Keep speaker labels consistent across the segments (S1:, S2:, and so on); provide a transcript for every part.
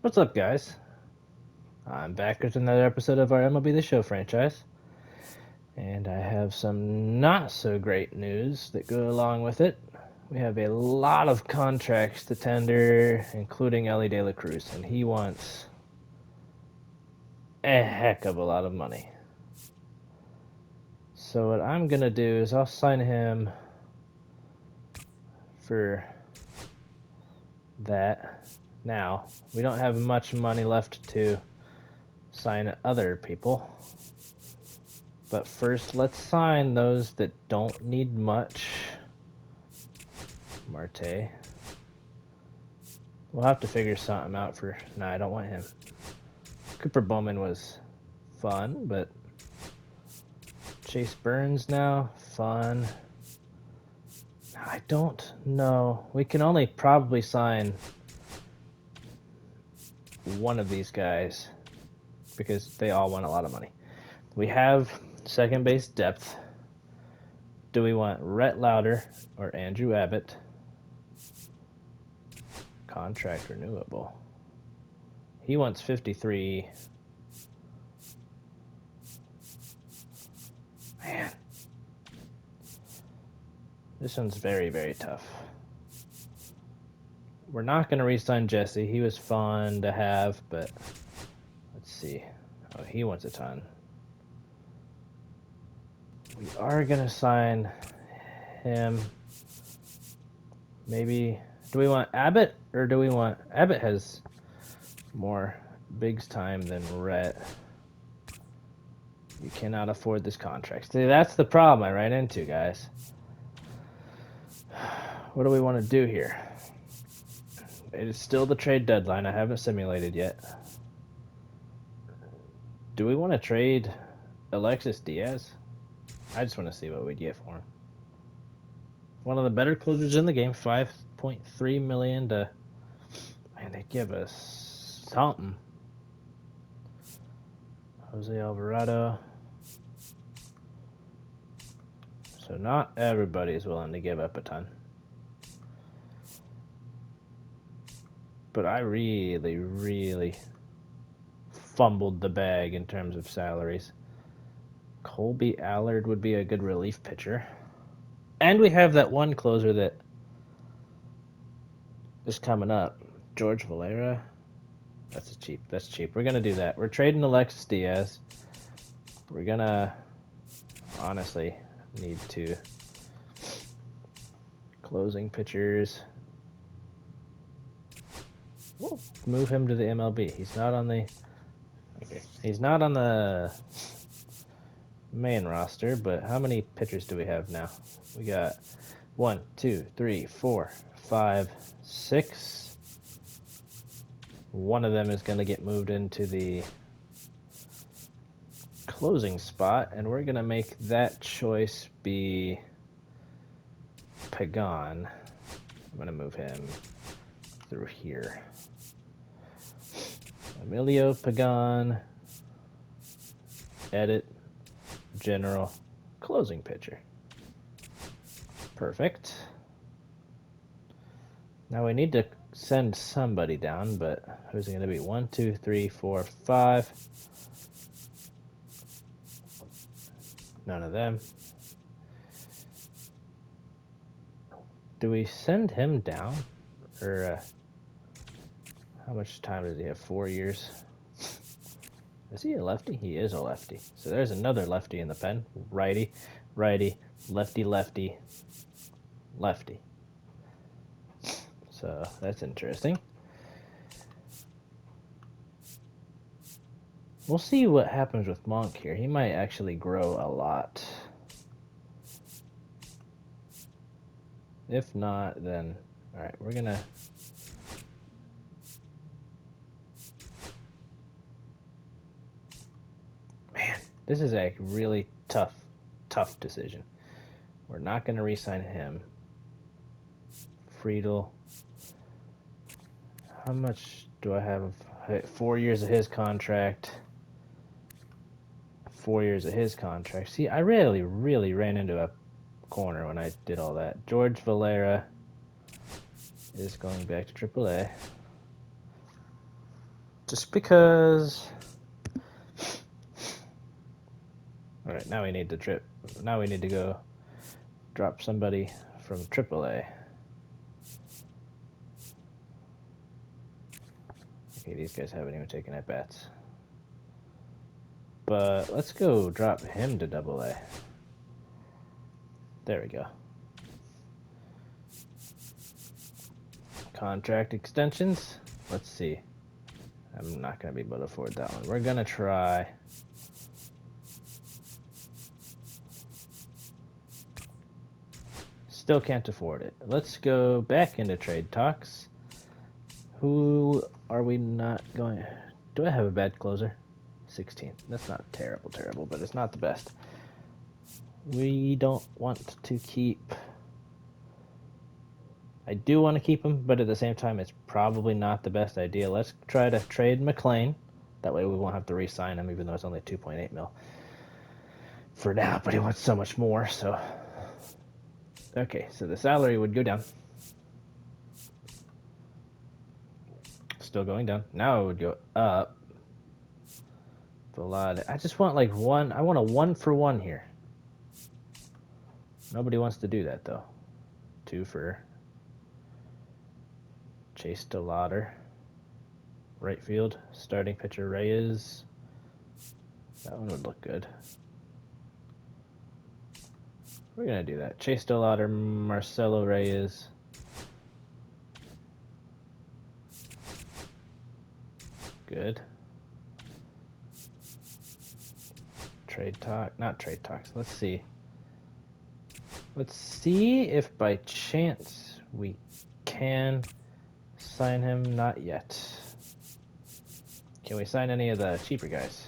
S1: What's up, guys? I'm back with another episode of our MLB The Show franchise, and I have some not so great news that go along with it. We have a lot of contracts to tender, including Ellie De La Cruz, and he wants a heck of a lot of money. So what I'm gonna do is I'll sign him for that. Now, we don't have much money left to sign other people. But first, let's sign those that don't need much. Marte. We'll have to figure something out for... Nah, I don't want him. Cooper Bowman was fun, but... Chase Burns now, fun. I don't know. We can only probably sign one of these guys because they all want a lot of money. We have second base depth. Do we want Rhett Lauder or Andrew Abbott? Contract renewable. He wants 53. Man. This one's very, very tough. We're not going to re-sign Jesse. He was fun to have, but let's see. Oh, he wants a ton. We are going to sign him. Maybe... Do we want Abbott or do we want... Abbott has more bigs time than Rhett. You cannot afford this contract. See, that's the problem I ran into, guys. What do we want to do here? It is still the trade deadline. I haven't simulated yet. Do we want to trade Alexis Diaz? I just want to see what we'd get for him. One of the better closers in the game. 5.3 million to... Man, they give us something. Jose Alvarado. So not everybody's willing to give up a ton. But I really fumbled the bag in terms of salaries. Colby Allard would be a good relief pitcher. And we have that one closer that is coming up. George Valera. That's cheap. We're going to do that. We're trading Alexis Diaz. We're going to honestly need to closing pitchers. We'll move him to the MLB. He's not on the... Okay. He's not on the main roster, but how many pitchers do we have now? We got 1, 2, 3, 4, 5, 6. One of them is going to get moved into the closing spot, and we're going to make that choice be Pagan. I'm going to move him through here. Emilio Pagan, edit, general, closing pitcher. Perfect. Now we need to send somebody down, but who's it going to be? 1, 2, 3, 4, 5. None of them. Do we send him down? Or how much time does he have? 4 years? Is he a lefty? He is a lefty. So there's another lefty in the pen. Righty, righty, lefty, lefty, lefty. So that's interesting. We'll see what happens with Monk here. He might actually grow a lot. If not, then... Alright, we're gonna... Man, this is a really tough decision. We're not gonna re-sign him. Friedel. How much do I have? 4 years of his contract. 4 years of his contract. See, I really ran into a corner when I did all that. George Valera is going back to AAA. Just because. All right, now we need to trip. Now we need to go drop somebody from AAA. Okay, these guys haven't even taken at bats. But let's go drop him to AA. There we go. Contract extensions. Let's see. I'm not going to be able to afford that one. We're going to try. Still can't afford it. Let's go back into trade talks. Who are we not going... Do I have a bad closer? 16. That's not terrible, but it's not the best. We don't want to keep... I do want to keep him, but at the same time, it's probably not the best idea. Let's try to trade McLean. That way we won't have to re-sign him, even though it's only 2.8 mil for now, but he wants so much more, so... Okay, so the salary would go down. Still going down. Now it would go up. I just want like one. I want a 1-for-1 here. Nobody wants to do that though. 2 for Chase DeLauder. Right field, starting pitcher Reyes. That one would look good. We're gonna do that. Chase DeLauder, Marcelo Reyes. Good. Not trade talks. Let's see. Let's see if by chance we can sign him. Not yet. Can we sign any of the cheaper guys?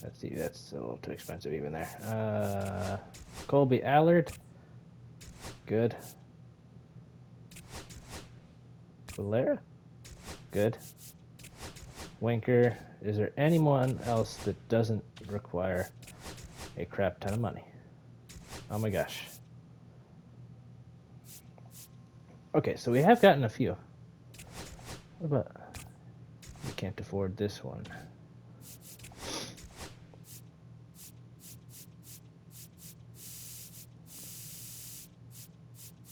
S1: Let's see, that's a little too expensive even there. Colby Allard. Good. Valera. Good. Winker. Is there anyone else that doesn't require a crap ton of money? Oh my gosh. Okay, so we have gotten a few. What about... We can't afford this one.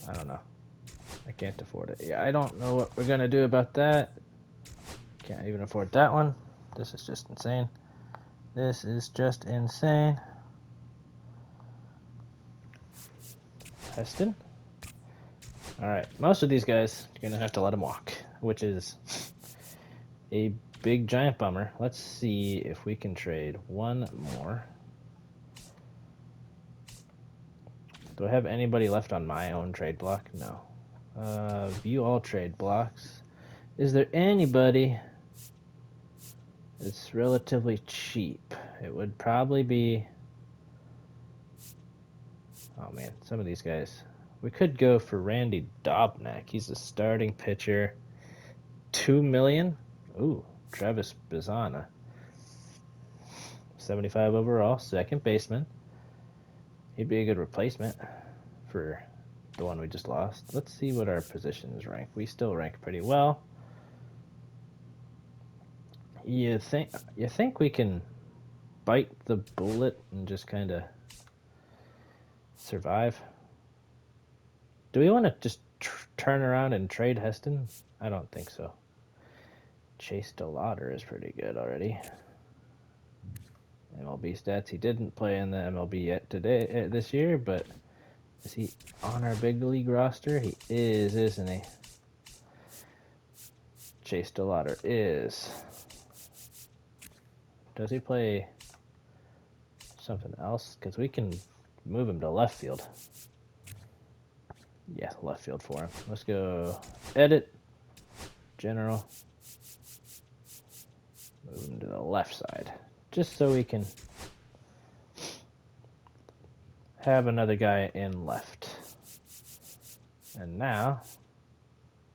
S1: I don't know. I can't afford it. Yeah, I don't know what we're gonna do about that. Can't even afford that one. This is just insane. This is just insane. Heston? Alright, most of these guys, you're gonna have to let them walk, which is a big giant bummer. Let's see if we can trade one more. Do I have anybody left on my own trade block? No. View all trade blocks. Is there anybody that's relatively cheap? It would probably be... Oh man, some of these guys. We could go for Randy Dobnak. He's a starting pitcher. $2 million. Ooh, Travis Bizana. 75 overall, second baseman. He'd be a good replacement for the one we just lost. Let's see what our positions rank. We still rank pretty well. You think we can bite the bullet and just kind of survive? Do we want to just turn around and trade Heston? I don't think so. Chase DeLauder is pretty good already. MLB stats. He didn't play in the MLB yet this year, but is he on our big league roster? He is, isn't he? Chase DeLauder is. Does he play something else? Because we can move him to left field. Yeah, left field for him. Let's go edit, general. Move him to the left side. Just so we can have another guy in left. And now,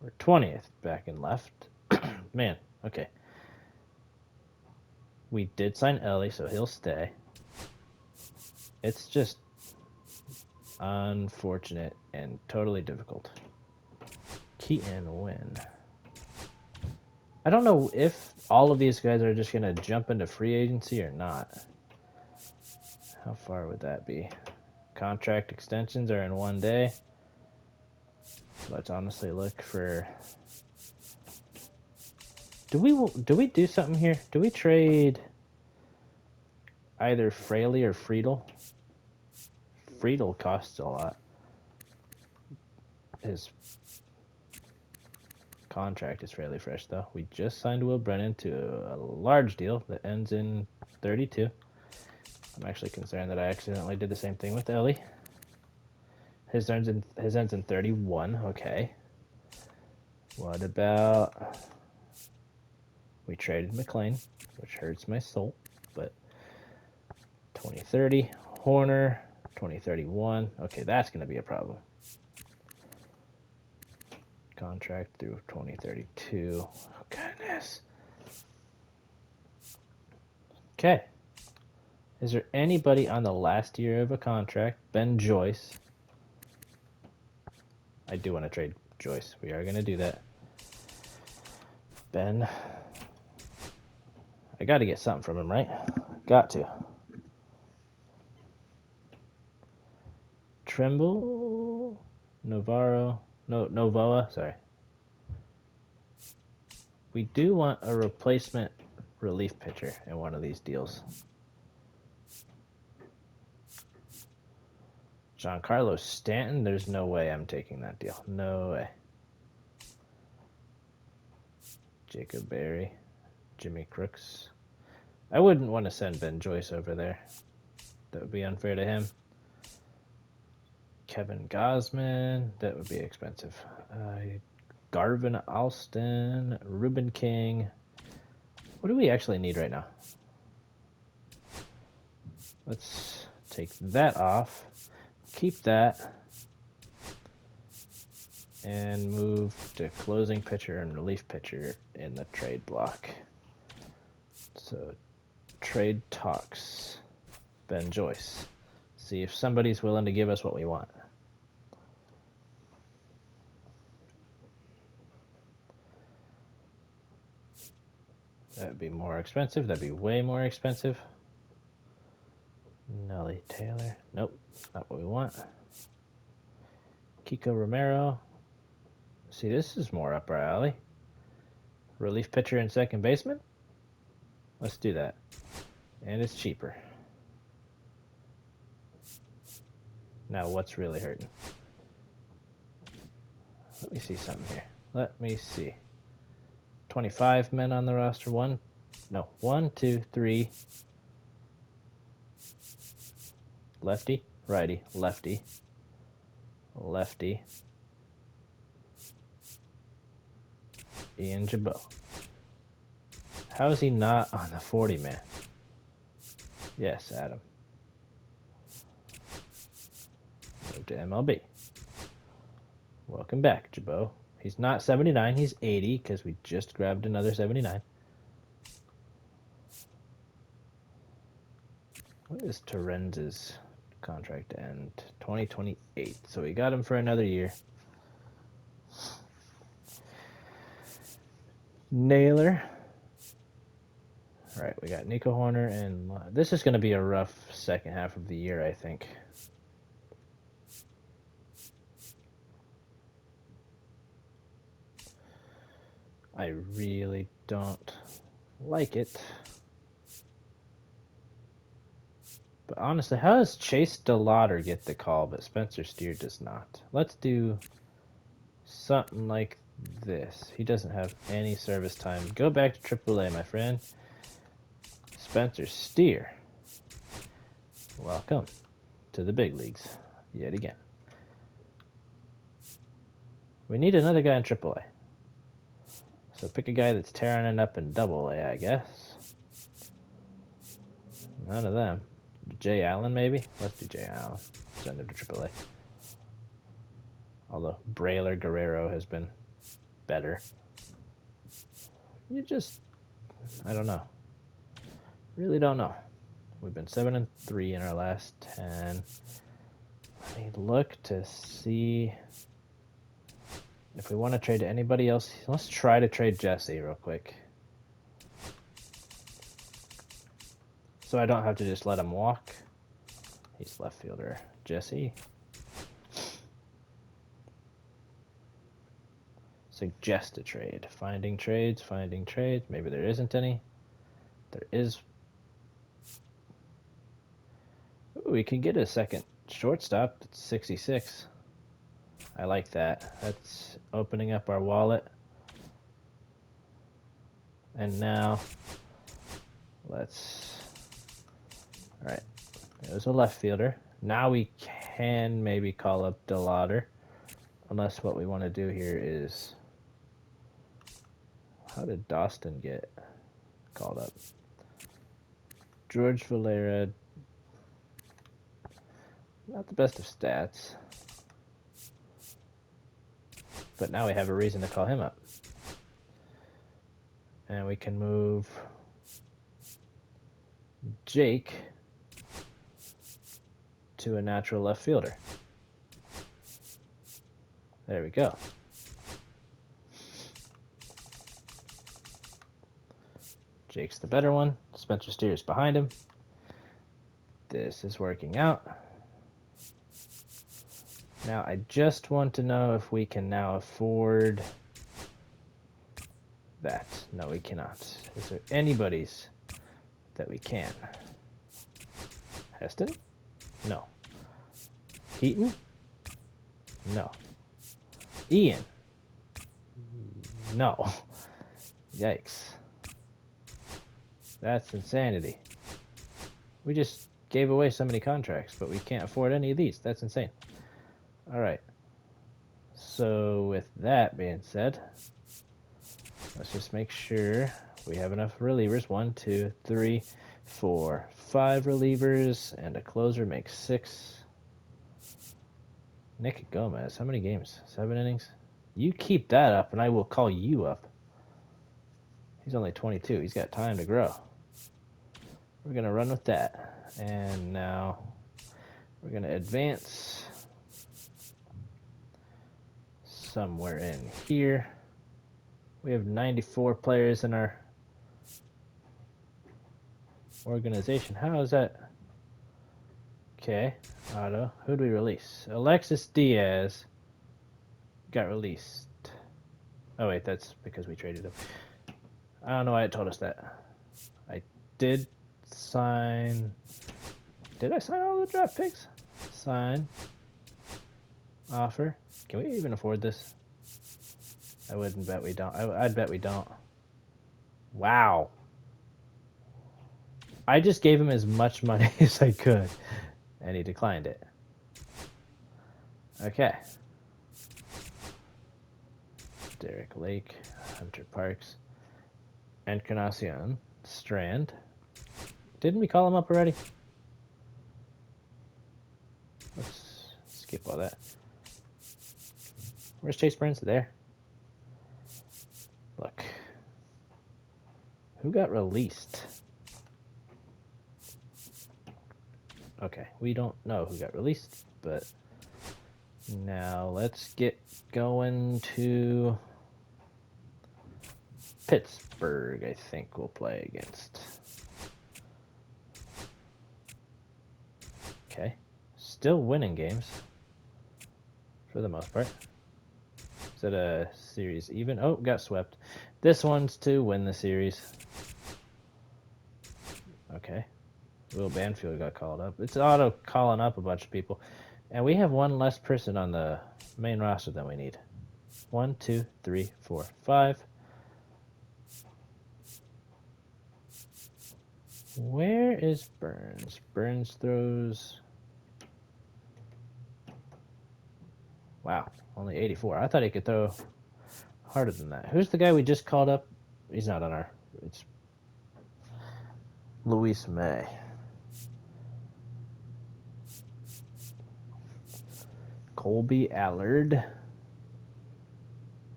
S1: we're 20th back in left. Man, okay. We did sign Ellie, so he'll stay. It's just unfortunate and totally difficult. Keaton win. I don't know if all of these guys are just going to jump into free agency or not. How far would that be? Contract extensions are in 1 day. Let's honestly look for... Do we do something here? Do we trade either Fraley or Friedel? Friedel costs a lot. His contract is fairly fresh, though. We just signed Will Brennan to a large deal that ends in 32. I'm actually concerned that I accidentally did the same thing with Ellie. His ends in 31. Okay. What about... We traded McLean, which hurts my soul, but 2030. Horner, 2031. Okay, that's going to be a problem. Contract through 2032. Oh, goodness. Okay. Is there anybody on the last year of a contract? Ben Joyce. I do want to trade Joyce. We are going to do that. Ben. I got to get something from him, right? Got to. Trimble. Navarro. No, Novoa. Sorry. We do want a replacement relief pitcher in one of these deals. Giancarlo Stanton, there's no way I'm taking that deal. No way. Jacob Berry, Jimmy Crooks. I wouldn't want to send Ben Joyce over there. That would be unfair to him. Kevin Gosman, that would be expensive. Garvin Alston, Ruben King. What do we actually need right now? Let's take that off. Keep that. And move to closing pitcher and relief pitcher in the trade block. So, trade talks. Ben Joyce. See if somebody's willing to give us what we want. That'd be more expensive. That'd be way more expensive. Nelly Taylor. Nope, not what we want. Kiko Romero. See, this is more up our alley. Relief pitcher and second baseman. Let's do that. And it's cheaper. Now, what's really hurting? Let me see something here. Let me see. 25 men on the roster. 1, 2, 3. Lefty, righty, lefty, lefty. Ian Jabot. How is he not on the 40 man? Yes, Adam. Move to MLB. Welcome back, Jabot. He's not 79, he's 80 because we just grabbed another 79. What is Terenz's contract end? 2028. So we got him for another year. Naylor. All right, we got Nico Horner, and this is going to be a rough second half of the year, I think. I really don't like it. But honestly, how does Chase DeLauder get the call, but Spencer Steer does not? Let's do something like this. He doesn't have any service time. Go back to AAA, my friend. Spencer Steer. Welcome to the big leagues yet again. We need another guy in AAA. So pick a guy that's tearing it up in AA, I guess. None of them. Jay Allen, maybe? Let's do Jay Allen. Send him to AAA. Although Braylor Guerrero has been better. I don't know. Really don't know. We've been 7-3 in our last 10. Let me look to see. If we want to trade to anybody else, let's try to trade Jesse real quick. So I don't have to just let him walk. He's left fielder. Jesse. Suggest a trade. Finding trades, finding trades. Maybe there isn't any. There is. Ooh, we can get a second shortstop. It's 66. I like that. That's opening up our wallet. And now, let's... Alright, there's a left fielder. Now we can maybe call up DeLauder. Unless what we want to do here is... How did Dostin get called up? George Valera. Not the best of stats. But now we have a reason to call him up. And we can move Jake to a natural left fielder. There we go. Jake's the better one. Spencer Steer's behind him. This is working out. Now I just want to know if we can now afford that. No, we cannot. Is there anybody's that we can? Heston? No. Heaton? No. Ian? No. Yikes. That's insanity. We just gave away so many contracts, but we can't afford any of these. That's insane. Alright. So with that being said, let's just make sure we have enough relievers. 1, 2, 3, 4, 5 relievers, and a closer makes 6. Nick Gomez, how many games? 7 innings? You keep that up, and I will call you up. He's only 22. He's got time to grow. We're going to run with that. And now we're going to advance somewhere in here. We have 94 players in our organization. How is that? Okay, auto. Who do we release? Alexis Diaz got released. Oh wait, that's because we traded him. I don't know why it told us that. I did sign... Did I sign all the draft picks? Sign. Offer. Can we even afford this? I wouldn't bet we don't. I'd bet we don't. Wow. I just gave him as much money as I could, and he declined it. Okay. Derek Lake, Hunter Parks, Encarnacion, Strand. Didn't we call him up already? Let's skip all that. Where's Chase Burns? There. Look. Who got released? Okay, we don't know who got released, but now let's get going to Pittsburgh, I think we'll play against. Okay, still winning games for the most part. Is it a series even? Oh, got swept. This one's to win the series. Okay. Will Banfield got called up. It's auto calling up a bunch of people. And we have one less person on the main roster than we need. 1, 2, 3, 4, 5. Where is Burns? Burns throws... Wow, only 84. I thought he could throw harder than that. Who's the guy we just called up? He's not on our... It's Luis May. Colby Allard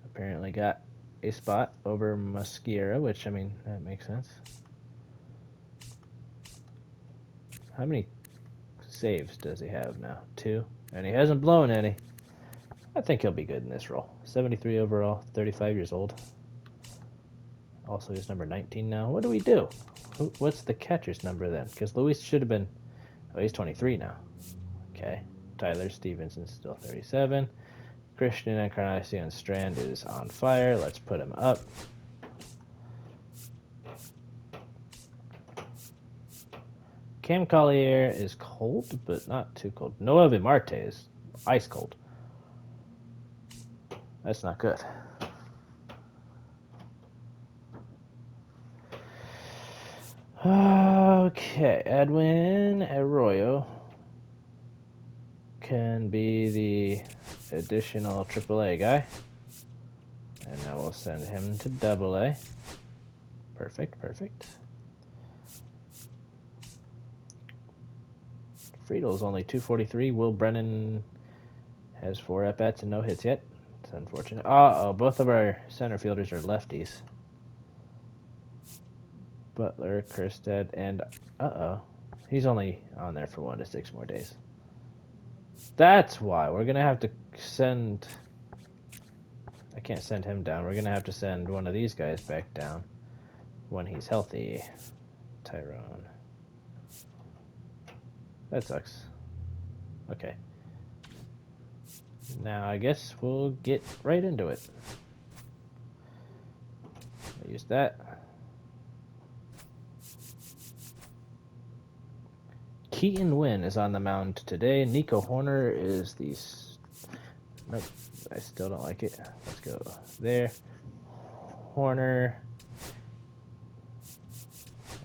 S1: apparently got a spot over Mosquera, which, I mean, that makes sense. How many saves does he have now? 2. And he hasn't blown any. I think he'll be good in this role. 73 overall, 35 years old. Also, he's number 19 now. What do we do? What's the catcher's number then? Because Luis should have been... Oh, he's 23 now. Okay. Tyler Stevenson's still 37. Christian Encarnacion Strand is on fire. Let's put him up. Cam Collier is cold, but not too cold. Noel Marte is ice cold. That's not good. Okay, Edwin Arroyo can be the additional AAA guy. And now we'll send him to AA. Perfect, perfect. Friedel's only 243. Will Brennan has 4 at-bats and no hits yet. It's unfortunate. Uh-oh, both of our center fielders are lefties. Butler, Kerstead, and uh-oh. He's only on there for 1 to 6 more days. That's why. We're going to have to send... I can't send him down. We're going to have to send one of these guys back down when he's healthy. Tyrone. That sucks. Okay. Now I guess we'll get right into it. I'll use that. Keaton Wynn is on the mound today. Nico Horner is the... Nope, I still don't like it. Let's go there. Horner.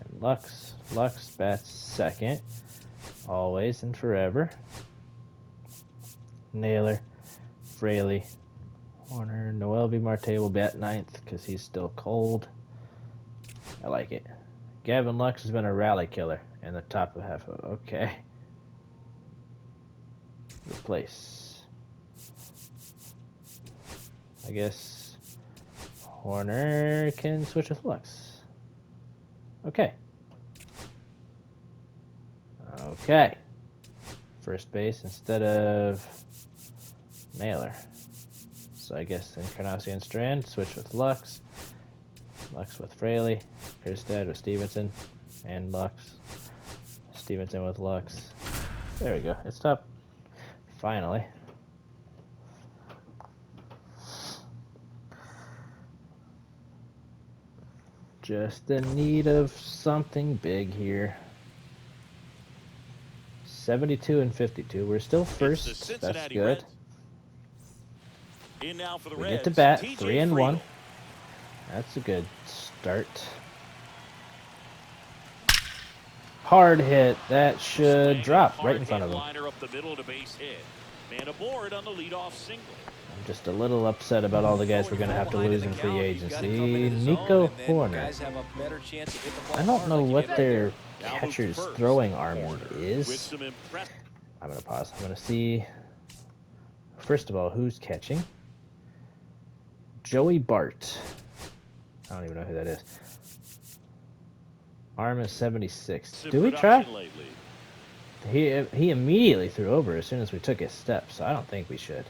S1: And Lux. Lux bats second. Always and forever. Naylor. Fraley. Horner. Noel Marte will bat 9th because he's still cold. I like it. Gavin Lux has been a rally killer in the top of half of... Okay. Replace. I guess Horner can switch with Lux. Okay. Okay. First base instead of Naylor. So I guess Encarnacion Strand, switch with Lux. Lux with Fraley. Kerstead with Stevenson. And Lux. Stevenson with Lux. There we go. It's top. Finally. Just in need of something big here. 72 and 52. We're still first. That's good.
S2: In now for the
S1: We
S2: Reds,
S1: get to bat.
S2: TJ
S1: 3 and
S2: Friedel.
S1: 1. That's a good start. Hard hit. That should drop right in front of him.
S2: Liner up the middle to base hit. Man aboard on the leadoff single.
S1: I'm just a little upset about all the guys we're going to have to lose in free agency. Nico Horner. I don't know what their catcher's throwing arm is. I'm going to pause. I'm going to see. First of all, who's catching? Joey Bart. I don't even know who that is. Arm is 76. Do we try? He immediately threw over as soon as we took his step, so I don't think we should.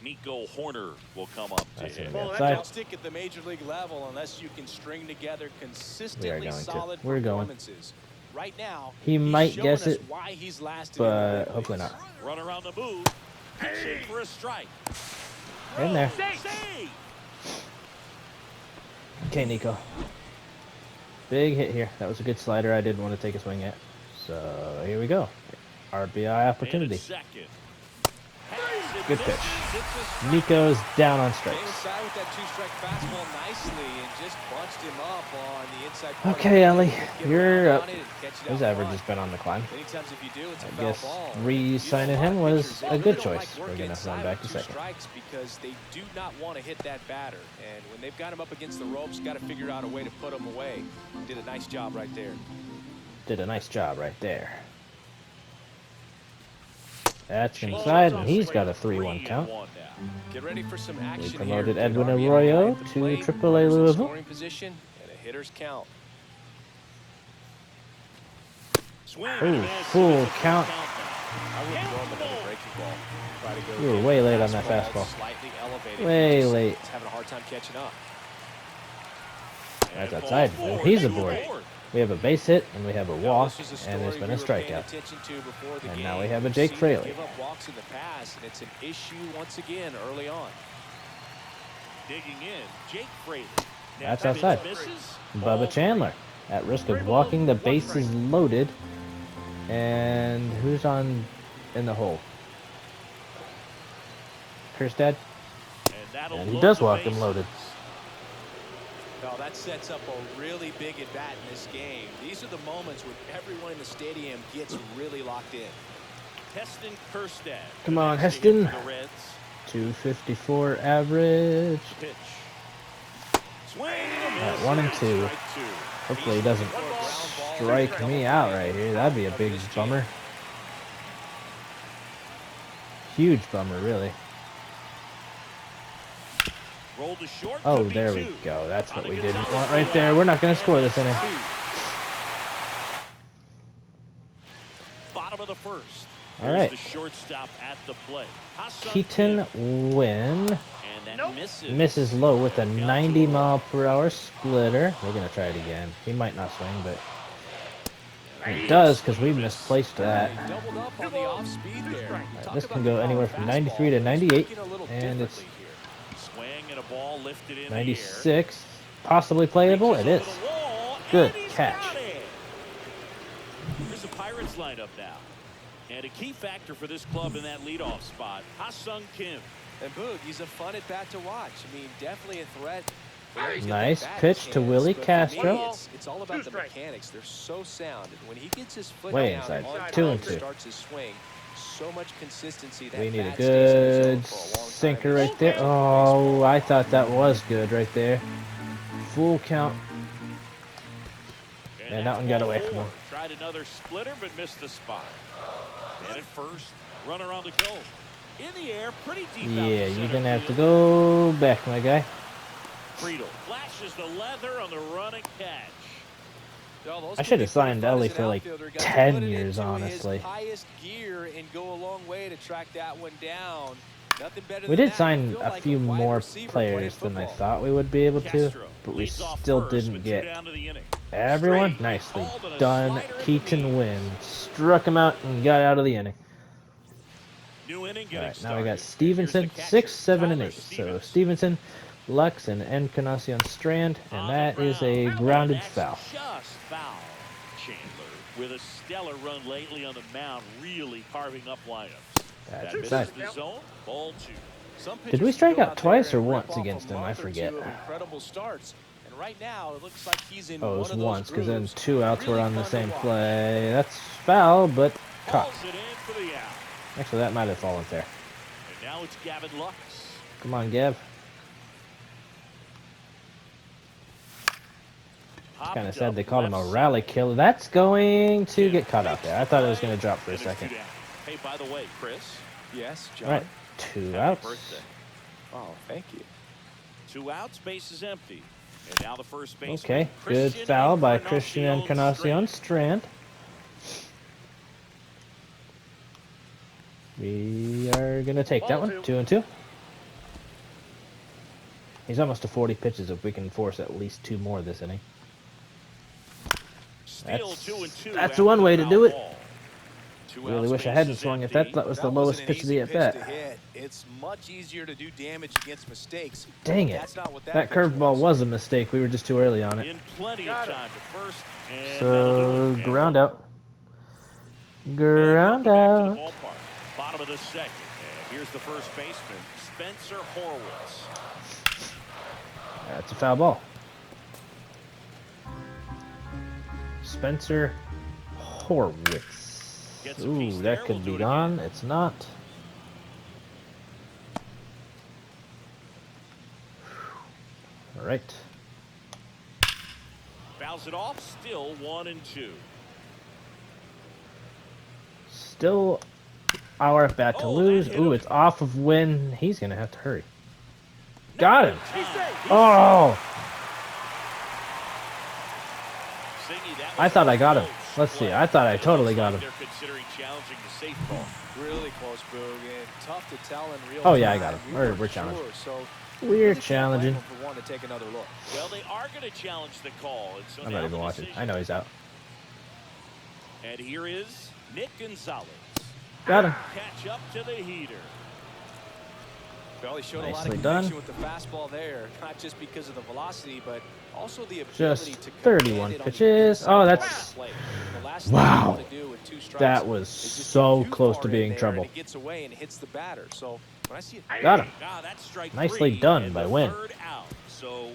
S2: Nico Horner will come up to him.
S3: Well, that don't stick at the major league level unless you can string together consistently solid performances. Right now,
S1: he might guess it,
S3: why he's
S1: but hopefully not.
S2: Run around the move. Pitching for a strike.
S1: In there.
S2: Save.
S1: Okay, Nico. Big hit here. That was a good slider. I didn't want to take a swing at. So here we go. RBI opportunity. Good pitch. Nico's down on strikes. Okay, Ellie, you're up. His average has been on the climb. I guess re-signing him was a good choice. We're going to run back to second.
S3: Because they do not want to hit that batter. And when they've got him up against the ropes, got to figure out a way to put him away. Did a nice job right there.
S1: Did a nice job right there. That's inside, and he's got a 3-1 count.
S3: Get ready for some action.
S1: We promoted Edwin Arroyo to AAA Louisville.
S3: Scoring position and a hitter's count.
S1: Ooh, full count.
S3: I wouldn't throw him another breaking ball. Try to go.
S1: We were way late on that fastball.
S3: Slightly elevated.
S1: Way late.
S3: He's having a hard time catching up.
S1: That's outside. And he's aboard. We have a base hit, and we have a walk, and there's been a strikeout. And now we have a Jake Fraley.
S3: Give up walks in the past, and it's an issue once again early on.
S2: Digging in, Jake Fraley.
S1: That's outside. Bubba Chandler at risk of walking. The base is loaded. And who's on in the hole? Kirstad? And he does walk him loaded.
S3: Well, that sets up a really big at bat in this game. These are the moments when everyone in the stadium gets really locked in.
S2: Heston Kirstad.
S1: Come on, Heston. 254 average.
S2: Pitch.
S1: All right, 1 and 2. Hopefully he doesn't strike me out right here. That'd be a big bummer. Huge bummer, really. Oh, there we go. That's what we didn't want right there. We're not going to score this inning.
S2: Bottom of the first.
S1: All right.
S2: The shortstop at the plate.
S1: Keaton Wynn misses low with a 90-mile-per-hour splitter. We're going to try it again. He might not swing, but he does because we misplaced that. Right, this can go anywhere from 93 to 98, and it's 96. Possibly playable. It is. Good catch.
S2: Here's the Pirates lineup now. And a key factor for this club in that leadoff spot, Ha-Sung Kim.
S3: And Boog, he's a fun at bat to watch. I mean, definitely a threat.
S1: Nice pitch to Willie Castro.
S3: It's all about the mechanics. They're so sound. And when he gets his foot
S1: way
S3: down
S1: inside.
S3: on
S1: 2 and
S3: time,
S1: 2.
S3: starts his swing. So much consistency. That
S1: We need a
S3: bat stays in his
S1: good
S3: zone for a long
S1: sinker
S3: time.
S1: right there. Oh, I thought that was good right there. Full count. And that one got away from him.
S2: Tried another splitter, but missed the spot. And at first, runner on the go. In the air, pretty deep.
S1: Yeah, you're gonna have to go back, my guy.
S2: Friedel flashes the leather on the running catch.
S1: I should have signed Ellie for like 10 years, honestly. We did sign a few more players than I thought we would be able to, but we still didn't get everyone. Nicely done. Keaton Wynn struck him out and got out of the inning. Alright, now we got Stevenson, 6, 7, and 8. So Stevenson, Lux, and Encarnacion Strand, and that is a grounded foul.
S2: Just foul. Chandler with a stellar run lately on the mound, really carving up lineups.
S1: That's
S2: That
S1: inside.
S2: misses the zone. Ball 2.
S1: Did we strike out twice or once against him? I forget.
S3: Incredible starts. And right now, it looks like he's in
S1: Oh, it was
S3: one of those
S1: once, because then
S3: grooves.
S1: 2 outs were
S3: Really
S1: on the
S3: fun to
S1: same
S3: watch.
S1: play. That's foul, but caught.
S2: Calls it in for the out.
S1: Actually, that might have fallen fair.
S2: And now it's Gavin Lux.
S1: Come on, Gav. Kind of sad they called him a rally killer. That's going to get caught out there. I thought it was going to drop for a second.
S2: Hey, by the way, Chris.
S3: Yes, John.
S1: All right, 2
S2: Happy
S1: outs.
S2: birthday.
S3: Oh, thank you.
S2: 2 outs, base is empty. And now the first baseman.
S1: Okay, good foul by Christian Encarnacion
S2: Strand.
S1: Strand. We are going to take that one. 2 and 2. He's almost to 40 pitches if we can force at least 2 more this inning. That's one way to do it. Really wish I hadn't swung if that was the lowest pitch of the at bat.
S3: It's much easier to do damage against mistakes.
S1: Dang it. That curveball was a mistake. We were just too early on it.
S2: In plenty of time to first. And
S1: So,
S2: that'll do.
S1: ground out. Ground out.
S2: Bottom of the second. And here's the first baseman, Spencer Horwitz.
S1: That's a foul ball. Spencer Horwitz. Ooh, that could be gone. It's not. All right.
S2: Fouls it off. Still 1 and 2.
S1: Still our at bat to lose. Ooh, it's off of Win. He's going to have to hurry. Got him. Oh! I thought I got him. Let's see. I thought I totally got him.
S2: They're considering challenging the safe call.
S3: Really close, Boog, and tough to tell in real
S1: Oh,
S3: time.
S1: yeah, I got him.
S3: We
S1: We're
S3: weren't
S1: challenging.
S3: sure, so
S1: We're
S3: really can't
S1: challenging.
S3: blame them for wanting to take another look.
S2: Well, they are going to challenge the call. And so
S1: I'm
S2: now
S1: not even
S2: the
S1: watching.
S2: decision.
S1: I know he's out.
S2: And here is Nick Gonzalez.
S1: Got him.
S2: Catch up to the heater.
S3: Well, he showed a lot
S1: Nicely
S3: of
S1: done.
S3: conviction with the fastball there, not just because of the velocity, but also the ability
S1: Just
S3: to
S1: 31
S3: command it on the
S1: pitches.
S3: inside
S1: Oh,
S3: part
S1: that's...
S3: of the plate. The last thing you
S1: Wow.
S3: want to do with 2 strikes
S1: That was
S3: is just
S1: so
S3: get too
S1: close
S3: far
S1: to
S3: in
S1: being
S3: there,
S1: trouble.
S3: and it gets away and hits the batter. So when I see it,
S1: Got him.
S2: Ah, that's strike
S1: Nicely
S2: 3
S1: done
S2: and
S1: by
S2: the
S1: Wynn.
S2: third out. So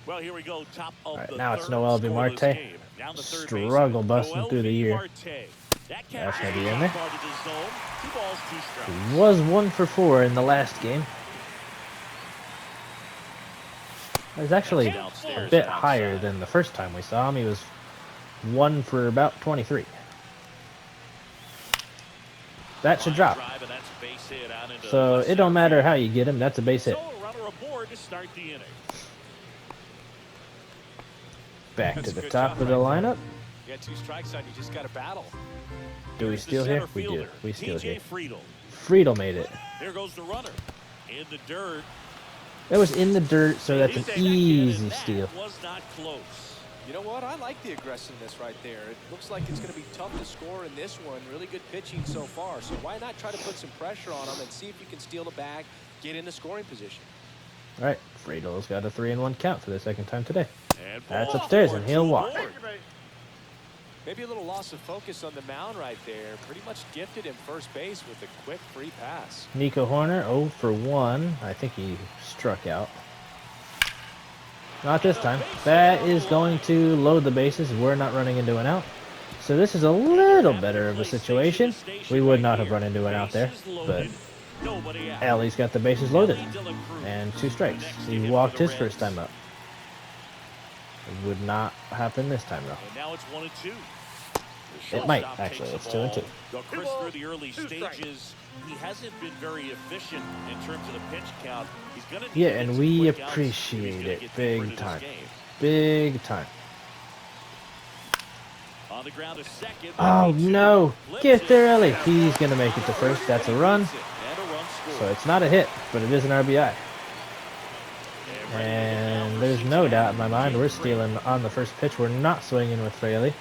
S2: well, here we go. Top of
S1: Right,
S2: the
S1: now it's
S2: third
S1: Noel
S2: scoreless
S1: Marte.
S2: game. Down the third baseman,
S1: Struggle busting
S2: Noel
S1: through the year.
S2: Marte. That
S1: That's
S2: catch
S1: gonna be in there.
S2: started his zone. 2 balls, 2 strikes.
S1: He was 1 for 4 in the last game. It was actually a bit higher than the first time we saw him. He was 1 for about 23. That should drop.
S2: Drive, and that's a base hit out into
S1: So
S2: left
S1: it don't
S2: center
S1: matter
S2: field.
S1: how you get him. That's a base hit.
S2: So a runner aboard to start the inning.
S1: Back
S3: That's
S1: to
S3: a
S1: the
S3: good
S1: top
S3: job
S1: of the
S3: right there.
S1: lineup.
S3: you got 2 strikes on you, just got to battle.
S1: Do we
S2: Here's the
S1: steal here?
S2: center
S1: We do.
S2: fielder,
S1: We steal
S2: TJ
S1: here.
S2: Friedel.
S1: Friedel made it.
S2: There goes the runner in the dirt.
S1: That was in the dirt, so that's an
S2: He's second,
S1: easy
S2: and
S1: steal.
S2: that was not close.
S3: You know what? I like the aggressiveness right there. It looks like it's going to be tough to score in this one. Really good pitching so far. So why not try to put some pressure on him and see if you can steal the bag, get in the scoring position.
S1: All right, Friedel's got a 3-1 count for the second time today.
S2: And
S1: That's
S2: ball
S1: upstairs,
S2: for
S1: and he'll
S2: 2
S1: walk.
S2: aboard.
S3: Maybe a little loss of focus on the mound right there. Pretty much gifted him first base with a quick free pass.
S1: Nico Horner 0 for 1. I think he struck out. Not this time. That is going to load the bases. We're not running into an out. So this is a little better of a situation. We would not have run into an out there, but Ellie's got the bases loaded. And 2 strikes. He walked his first time up. It would not happen this time, though.
S2: And now it's 1 and 2.
S1: It might, actually. It's 2 and 2.
S2: Well, Chris, through the early stages, he hasn't been very efficient in terms of the pitch count. He's gonna need
S1: Yeah,
S2: to get
S1: and
S2: some
S1: we
S2: quick outs if he's
S1: appreciate
S2: gonna
S1: it
S2: get deeper
S1: big
S2: into this
S1: time.
S2: game.
S1: Big time.
S2: On the ground, a second.
S1: Oh, no. Get there, Ellie. He's going to make it to first. That's a run.
S2: And a run
S1: So
S2: scored.
S1: it's not a hit, but it is an RBI. And there's no doubt in my mind we're stealing on the first pitch. We're not swinging with Fraley.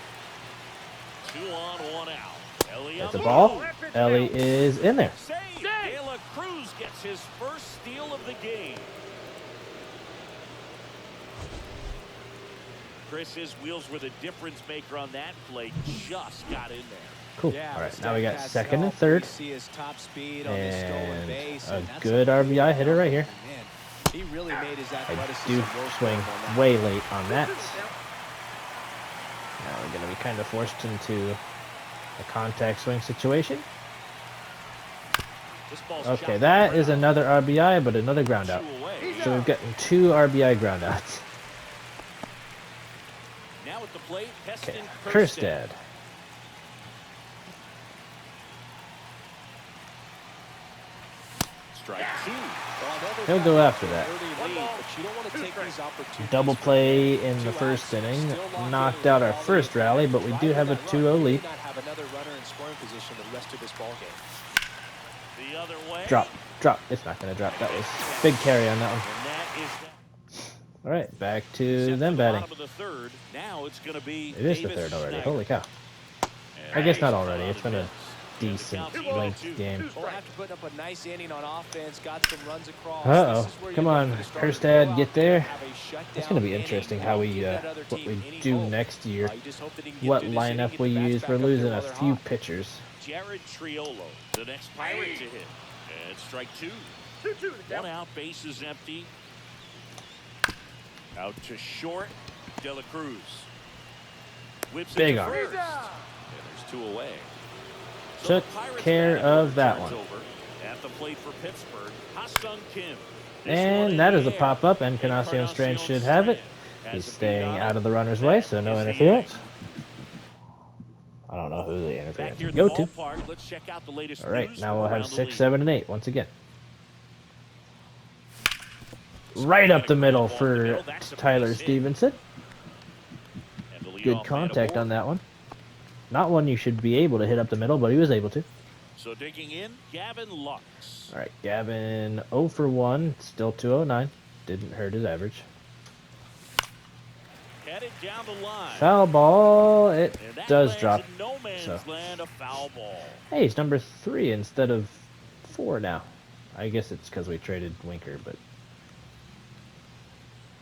S2: 2 on, 1 out. Ellie
S1: That's
S2: on
S1: a
S2: the
S1: ball.
S2: move.
S1: Ellie is in there.
S2: Save. De La Cruz gets his first steal of the game. Chris, his wheels were the difference maker on that play. Just got in there.
S1: Cool.
S3: Yeah,
S1: All right,
S3: the
S1: now we got
S3: stat pads
S1: second and
S3: help.
S1: third.
S3: You see his top speed on this stolen
S1: And
S3: base,
S1: a
S3: and that's
S1: good RBI hitter right here.
S3: Man, he really made his
S1: I
S3: athleticism
S1: do
S3: work
S1: swing
S3: on that.
S1: way late on that. Now we're going to be kind of forced into a contact swing situation.
S2: This ball's
S1: Okay,
S2: chopped
S1: that
S2: up
S1: is
S2: around.
S1: another RBI, but another ground out.
S2: 2 away.
S1: So we've gotten 2 RBI ground outs.
S2: Now at the plate,
S1: Okay,
S2: Heston
S1: Kjerstad.
S2: Strike 2.
S1: He'll go after that. Double play in the first inning. Knocked out our first rally, but we do have a 2-0 lead.
S2: The other way.
S1: Drop. Drop. It's not going to drop. That was big carry on that one.
S2: And that is that.
S1: All right, back
S2: Set
S1: to
S2: for
S1: them
S2: the
S1: batting.
S2: bottom of the third. Now it's going to be
S1: It is the
S2: Davis
S1: third already.
S2: Snyder.
S1: Holy cow.
S2: And
S1: I guess not
S2: he's
S1: already.
S2: on
S1: It's
S2: the
S1: been a
S2: miss.
S1: decent
S2: And the count's
S1: length
S2: 1-2.
S1: game.
S3: Well, after putting up a nice inning on offense, got some runs across.
S1: Uh-oh.
S3: This is where
S1: Come
S3: you look
S1: on,
S3: for the starter to
S1: Kjerstad,
S3: go
S1: get
S3: out
S1: there.
S3: have a shutdown
S1: It's going to be
S3: inning.
S1: interesting how we
S3: Give that other
S1: what
S3: team
S1: we
S3: any
S1: do
S3: hope.
S1: next year.
S3: You just hope that he can get
S1: What
S3: through this inning,
S1: lineup
S3: get
S1: we
S3: the bats
S1: use.
S3: back
S1: We're
S3: up there
S1: losing
S3: while
S1: a
S3: they're
S1: few
S3: hot.
S1: pitchers.
S2: Jared Triolo, the next Pirate to hit. And strike 2. 1 out, base is empty. Out to short, De La Cruz. Whips
S1: Big
S2: it to
S1: arm.
S2: first. And there's 2 away. So
S1: Took
S2: the Pirates
S1: care
S2: batter
S1: of that
S2: turns
S1: one.
S2: over. At the plate for Pittsburgh, Ha-Sung Kim. This one
S1: And
S2: in
S1: that
S2: the
S1: is a
S2: air.
S1: pop-up, and Encarnacion Strand should have it.
S2: has
S1: He's
S2: a beat
S1: staying
S2: on
S1: out
S2: it.
S1: of the runner's way, so no
S2: That is the
S1: interference.
S2: inning.
S1: I don't know who the
S2: Back
S1: interference
S2: here
S1: would
S2: at
S1: go
S2: the
S1: to.
S2: ballpark, let's check out the latest
S1: All right,
S2: news
S1: now
S2: from
S1: we'll have
S2: around the
S1: 6,
S2: league.
S1: 7, and 8 once again. Right up the middle for Tyler Stevenson.
S2: And the
S1: Good contact on that one. Not one you should be able to hit up the middle, but he was able to.
S2: So digging in, Gavin Lux.
S1: All right, Gavin 0 for 1, still 209. Didn't hurt his average.
S2: Headed down the line.
S1: Foul ball. It
S2: And that
S1: does
S2: lands
S1: drop.
S2: in no man's
S1: So.
S2: land, a foul ball.
S1: Hey, he's number 3 instead of 4 now. I guess it's because we traded Winker, but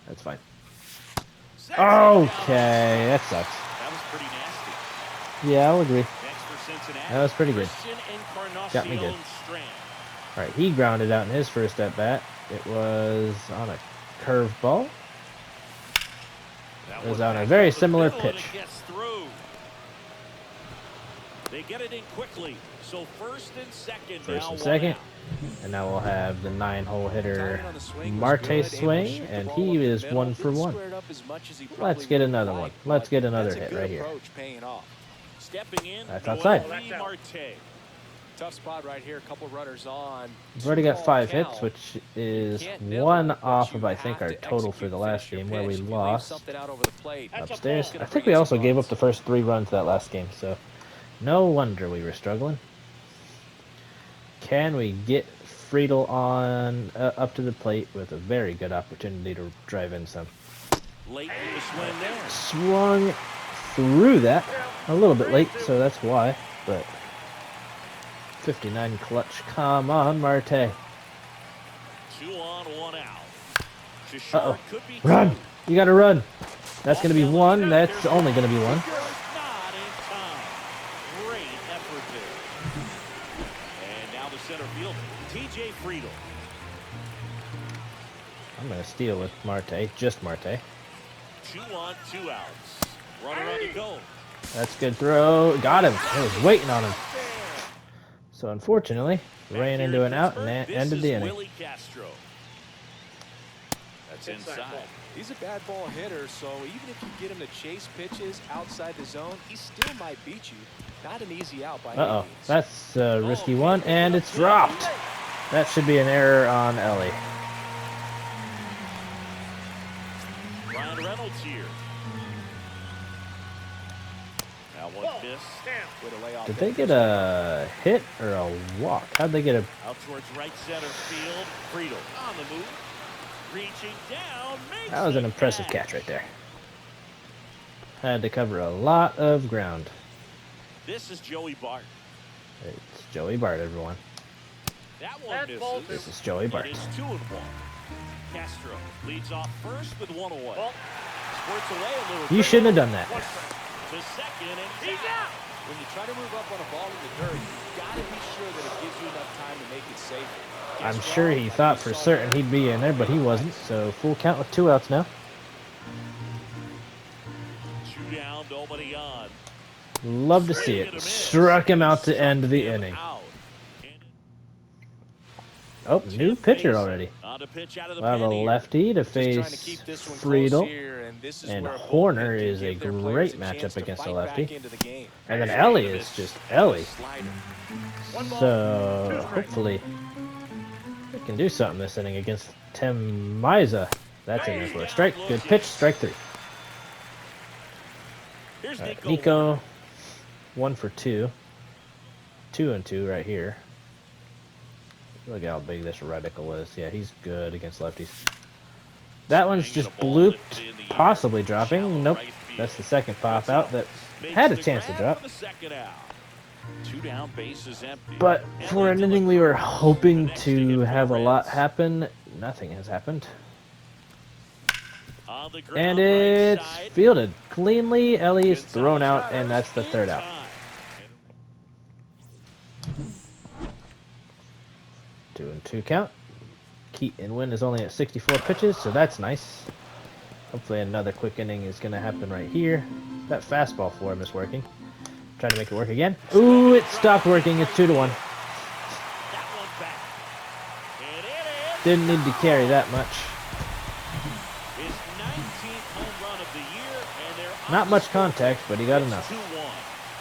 S1: that's fine. Okay, that sucks.
S2: That was pretty nasty.
S1: Yeah, I'll agree.
S2: Next for Cincinnati.
S1: That was pretty good.
S2: Christian
S1: Got me good.
S2: Strand.
S1: All right, he grounded out in his first at bat. It was on a curve ball.
S2: That
S1: It was
S2: one
S1: on a
S2: back
S1: very
S2: up the
S1: similar
S2: middle, and
S1: pitch.
S2: it gets through. They get it in quickly. So first and second.
S1: First
S2: now
S1: and
S2: one
S1: second.
S2: out.
S1: And now we'll have the 9-hole hitter
S3: Timing on the swing was
S1: Marte
S3: good, able to
S1: swing,
S3: shoot the
S1: and
S3: ball
S1: he
S3: up the
S1: is
S3: middle.
S1: 1 for
S3: Didn't
S1: 1.
S3: square it up as much as he
S1: Let's
S3: probably
S1: get
S3: would
S1: another
S3: like,
S1: one. Let's get another
S3: that's a
S1: hit
S3: good
S1: right here.
S3: approach, paying off.
S2: Stepping in.
S1: That's
S2: Noel
S1: outside.
S2: Marte.
S3: Tough spot right here. A couple runners on.
S1: We've already got 5
S3: 2-ball
S1: hits,
S3: count.
S1: which is
S3: Can't nibble,
S1: 1
S3: but
S1: off
S3: you
S1: of, I think,
S3: have
S1: our
S3: to
S1: total for
S3: execute,
S1: the last
S3: finish your
S1: game where we
S3: pitch. If you leave
S1: lost
S3: something out over the plate,
S1: upstairs.
S3: gonna
S1: I think
S3: bring
S1: we
S3: in
S1: also
S3: some
S1: gave
S3: runs.
S1: up the first 3 runs that last game, so no wonder we were struggling. Can we get Friedel on up to the plate with a very good opportunity to drive in some?
S2: Late in the swing there.
S1: Swung through that a little bit late, so that's why, but 59 clutch. Come on, Marte.
S2: 2 on, 1 out. Shishard
S1: Uh-oh.
S2: could be
S1: Run!
S2: 2.
S1: You gotta run. That's gonna be 1. That's only gonna be 1.
S2: Not in time. Great effort there. And now the center fielder, TJ Friedel.
S1: I'm gonna steal with Marte, just Marte.
S2: 2 on, 2 outs. Runner on the go.
S1: That's a good throw. Got him. I was waiting on him. So unfortunately, ran into an out and ended the inning.
S2: Willie Castro. That's inside.
S3: He's a bad ball hitter, so even if you get him to chase pitches outside the zone, he still might beat you. Not an easy out by any
S1: Uh-oh.
S3: means.
S1: That's a risky one, and it's dropped. That should be an error on Ellie.
S2: Ryan Reynolds here. That one missed.
S3: Way to lay off
S1: Did
S3: that
S1: they get a hit or a walk? How'd they get a...
S2: Out towards right center field. Friedel on the move. Reaching down. Makes
S1: That was an
S2: the
S1: impressive catch right there. Had to cover a lot of ground.
S2: This is Joey Bart.
S1: It's Joey Bart, everyone.
S2: That one misses.
S1: This is Joey Bart.
S2: It is 2 and 1. Castro leads off first with 1 away. Squirts away a little.
S1: You shouldn't have done that.
S2: To second, and he's out.
S3: When you try to move up on a ball in the dirt, you've got to be sure that it gives you enough time to make it safe.
S1: I'm sure he thought for certain he'd be in there, but he wasn't. So full count with 2 outs now.
S2: 2 down, nobody on.
S1: Love to see it. Struck him out to end the inning.
S2: Out.
S1: Oh, new pitcher already.
S2: On to pitch out of the
S1: We'll have a
S2: pen here.
S1: lefty to
S3: Just trying to
S1: face
S3: keep this one close
S1: Friedel.
S3: here, and this is
S1: And
S3: where a
S1: Horner
S3: bullpen can
S1: is a
S3: give their
S1: great
S3: players a
S1: matchup
S3: chance to
S1: against a
S3: fight
S1: lefty.
S3: back into the game.
S1: And then Ellie is just Ellie.
S3: Slider.
S1: So hopefully we can do something this inning against Tim Miza. That's in there for a strike. Good pitch, strike 3.
S2: Here's
S1: All right,
S2: Nico.
S1: Nico, 1 for 2. 2 and 2 right here. Look how big this reticle is. Yeah, he's good against lefties. That one's just blooped, possibly dropping. Nope, that's the second pop out that had a chance to drop.
S2: 2 down, bases empty.
S1: But for an inning we were hoping to have a lot happen, nothing has happened.
S2: On the ground,
S1: And
S2: right
S1: it's
S2: side.
S1: fielded cleanly. Ellie is thrown out, and that's the 3rd out. 2 and 2 count. Keaton Win is only at 64 pitches, so that's nice. Hopefully another quick inning is going to happen right here. That fastball for him is working. Trying to make it work again. Ooh, it stopped working. It's 2 to 1.
S2: That one back. And it is
S1: Didn't need to carry that much.
S2: his 19th home run of the year, and they're
S1: Not
S2: on
S1: much
S2: the scoreboard.
S1: contact, but he got
S2: It's
S1: enough.
S2: 2-1.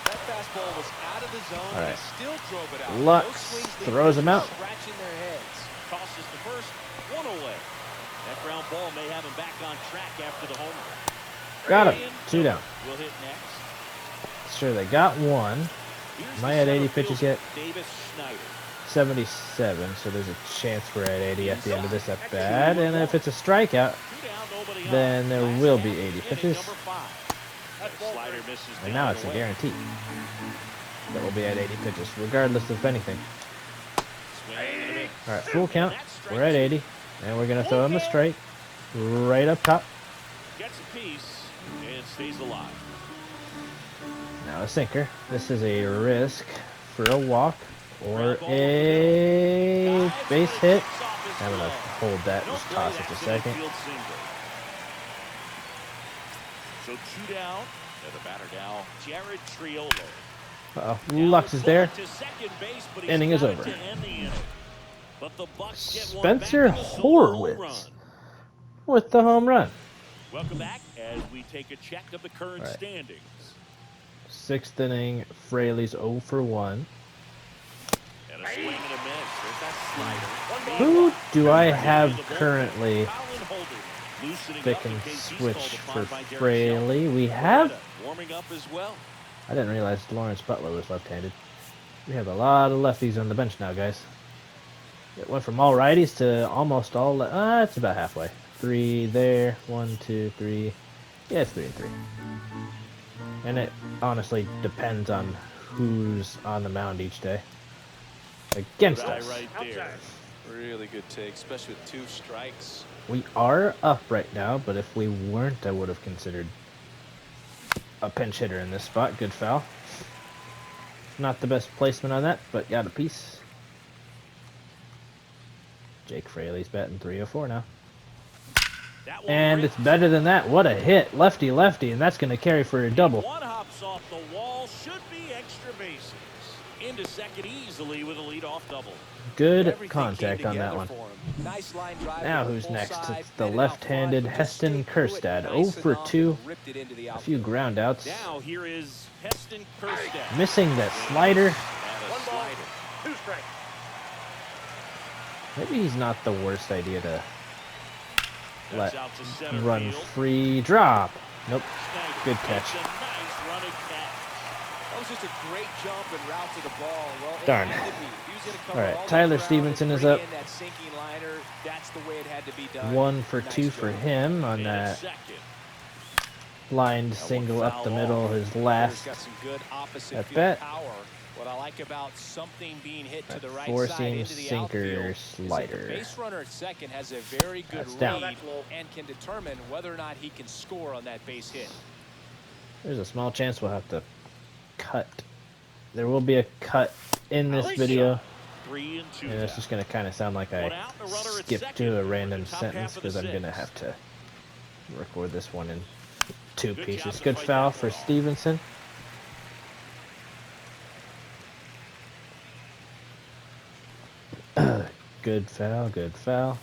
S3: That fastball was out of the zone,
S1: All
S3: and
S1: right.
S3: he still drove it out.
S1: Lux
S3: Those swings leave
S1: throws him
S3: pitchers
S1: out.
S3: Scratching their heads.
S2: Tosses the first, 1 away. That ground ball may have him back on track after the homer.
S1: Got him. 2 down.
S2: Will hit next.
S1: Sure, they got one.
S2: Here's
S1: Am I
S2: the
S1: at
S2: center
S1: 80 pitches yet?
S2: fielder, Davis Schneider.
S1: 77, so there's a chance we're at 80 at the end of this at bat. And if it's a strikeout,
S2: 2 down, nobody on.
S1: then there
S2: Last
S1: will
S2: at
S1: be
S2: bat,
S1: 80
S2: inning
S1: pitches.
S2: number 5. That slider misses
S1: And
S2: down
S1: now
S2: and
S1: it's a
S2: away.
S1: guarantee that we'll be at 80 pitches, regardless of anything.
S2: Swing and a miss.
S1: All right, full count. We're at 80, and we're going to throw him a strike right up top.
S2: Gets a piece and stays alive.
S1: Now a sinker. This is a risk for a walk or a base hit. I'm going to hold that, just toss it a second.
S2: So 2 down. And the batter now, Jared Triolo.
S1: Uh-oh, Lux is there.
S2: To second base, but he's
S1: Inning is
S2: got it
S1: over.
S2: to end the inning. But the Bucks get one
S1: Spencer
S2: back with a solo home run.
S1: Horwitz with the home run.
S2: Welcome back as we take a check of the current
S1: All right.
S2: standings.
S1: 6th inning, Fraley's 0 for 1.
S2: And a swing and a miss. There's that slider.
S1: Who do I have currently
S2: Colin Holder loosening
S1: that
S2: up
S1: can
S2: in case he's
S1: switch
S2: called
S1: for
S2: upon by Derek
S1: Fraley? We
S2: Shelton.
S1: have...
S2: Warming up as well.
S1: I didn't realize Lawrence Butler was left-handed. We have a lot of lefties on the bench now, guys. It went from all righties to almost all... it's about halfway. 3 there. 1, 2, 3. Yeah, it's 3 and 3. And it honestly depends on who's on the mound each day. Against us.
S2: Right there.
S3: Really good take, especially with 2 strikes.
S1: We are up right now, but if we weren't, I would have considered a pinch hitter in this spot. Good foul. Not the best placement on that, but got a piece. Jake Fraley's batting 304 now.
S2: That one
S1: And
S2: ripped.
S1: it's better than that. What a hit. Lefty, lefty, and that's going to carry for a double.
S2: One hops off the wall. Should be extra bases. Into second easily with a leadoff double.
S1: Good
S3: Everything
S1: contact
S3: came
S1: on that
S3: together
S1: one.
S3: for him. Nice line drive
S1: Now
S3: to the
S1: who's
S3: full
S1: next?
S3: side,
S1: It's the
S3: headed out
S1: left-handed
S3: front, but just
S1: Heston
S3: stayed through it
S1: Kjerstad.
S3: nice
S1: 0 for
S3: enough
S1: 2.
S3: and ripped it into the
S1: A few
S3: outfield.
S1: ground outs.
S2: Now here is Heston Kjerstad.
S1: Missing that slider.
S2: And a slider.
S1: Maybe he's not the worst idea to let
S2: That's out to center
S1: run
S2: field.
S1: free drop. Nope.
S2: Snyder
S1: Good catch.
S2: makes a nice running catch.
S3: That was just a great jump and route to the ball. Well,
S1: Darn.
S3: it had to be. He was gonna cover
S1: All right,
S3: all the
S1: Tyler
S3: ground
S1: Stevenson
S3: and
S1: is
S3: bring
S1: up.
S3: in that sinking liner. That's the way it had to be done.
S1: 1 for
S3: Nice
S1: 2 for
S3: job.
S1: him on
S2: And
S1: that
S2: second.
S1: blind single up the middle. His
S3: He's
S1: last
S3: got some good opposite
S1: at
S3: field
S1: bat.
S3: power. What I like about something being hit to the right
S1: four
S3: side
S1: seam
S3: into the
S1: sinker
S3: outfield
S1: slider.
S3: is that the base runner at second has a very good
S1: That's down.
S3: read and can determine whether or not he can score on that base hit.
S1: There's a small chance we'll have to cut. There will be a cut in this video,
S2: 3 and 2.
S1: and it's just going to kind of sound like
S2: One
S1: I
S2: out, the runner at
S1: skipped
S2: second
S1: to a
S2: for
S1: random
S2: the top
S1: sentence
S2: half of the
S1: because I'm going to
S2: sixth.
S1: have to record this one in 2
S2: Good
S1: pieces.
S2: job to
S1: Good
S2: fight
S1: foul
S2: that
S1: for
S2: ball.
S1: Stevenson. Good foul, good foul.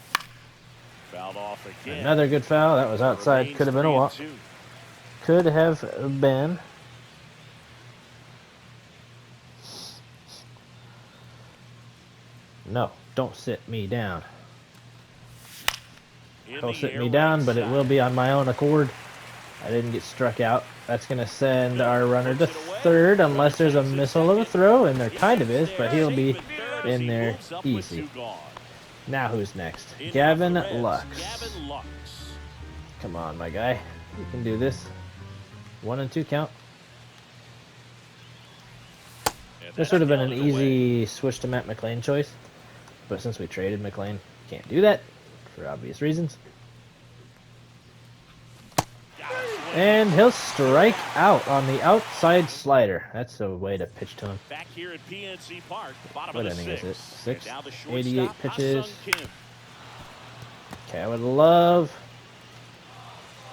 S2: Fouled off again.
S1: Another good foul. That was outside.
S2: Remains
S1: Could have been a
S2: 3 and
S1: walk.
S2: 2.
S1: Could have been. No, don't sit me down.
S2: In
S1: He'll
S2: the
S1: sit
S2: air
S1: me down,
S2: right
S1: but it
S2: side.
S1: will be on my own accord. I didn't get struck out. That's going to send our runner to
S2: Puts it away.
S1: third unless there's a
S2: Runners at
S1: missile of a
S2: second.
S1: throw, and there kind of
S2: Yes,
S1: is, but
S2: they're
S1: he'll
S2: safe
S1: be
S2: at third as
S1: in
S2: he
S1: there
S2: moves up with
S1: easy.
S2: 2 gone.
S1: Now who's next?
S2: In
S1: Gavin
S2: off the Reds,
S1: Lux.
S2: Gavin Lux.
S1: Come on, my guy. You can do this. 1 and 2 count.
S2: And
S1: This
S2: that's
S1: would have been an
S2: down and away.
S1: easy switch to Matt McLean choice, but since we traded McLean, can't do that for obvious reasons. And he'll strike out on the outside slider. That's a way to pitch to him.
S2: Back here at PNC Park, bottom
S1: What
S2: of the
S1: inning is it?
S2: 6th.
S1: Sixth?
S2: And now the
S1: 88
S2: shortstop,
S1: pitches.
S2: Ha-Sung Kim.
S1: Okay, I would love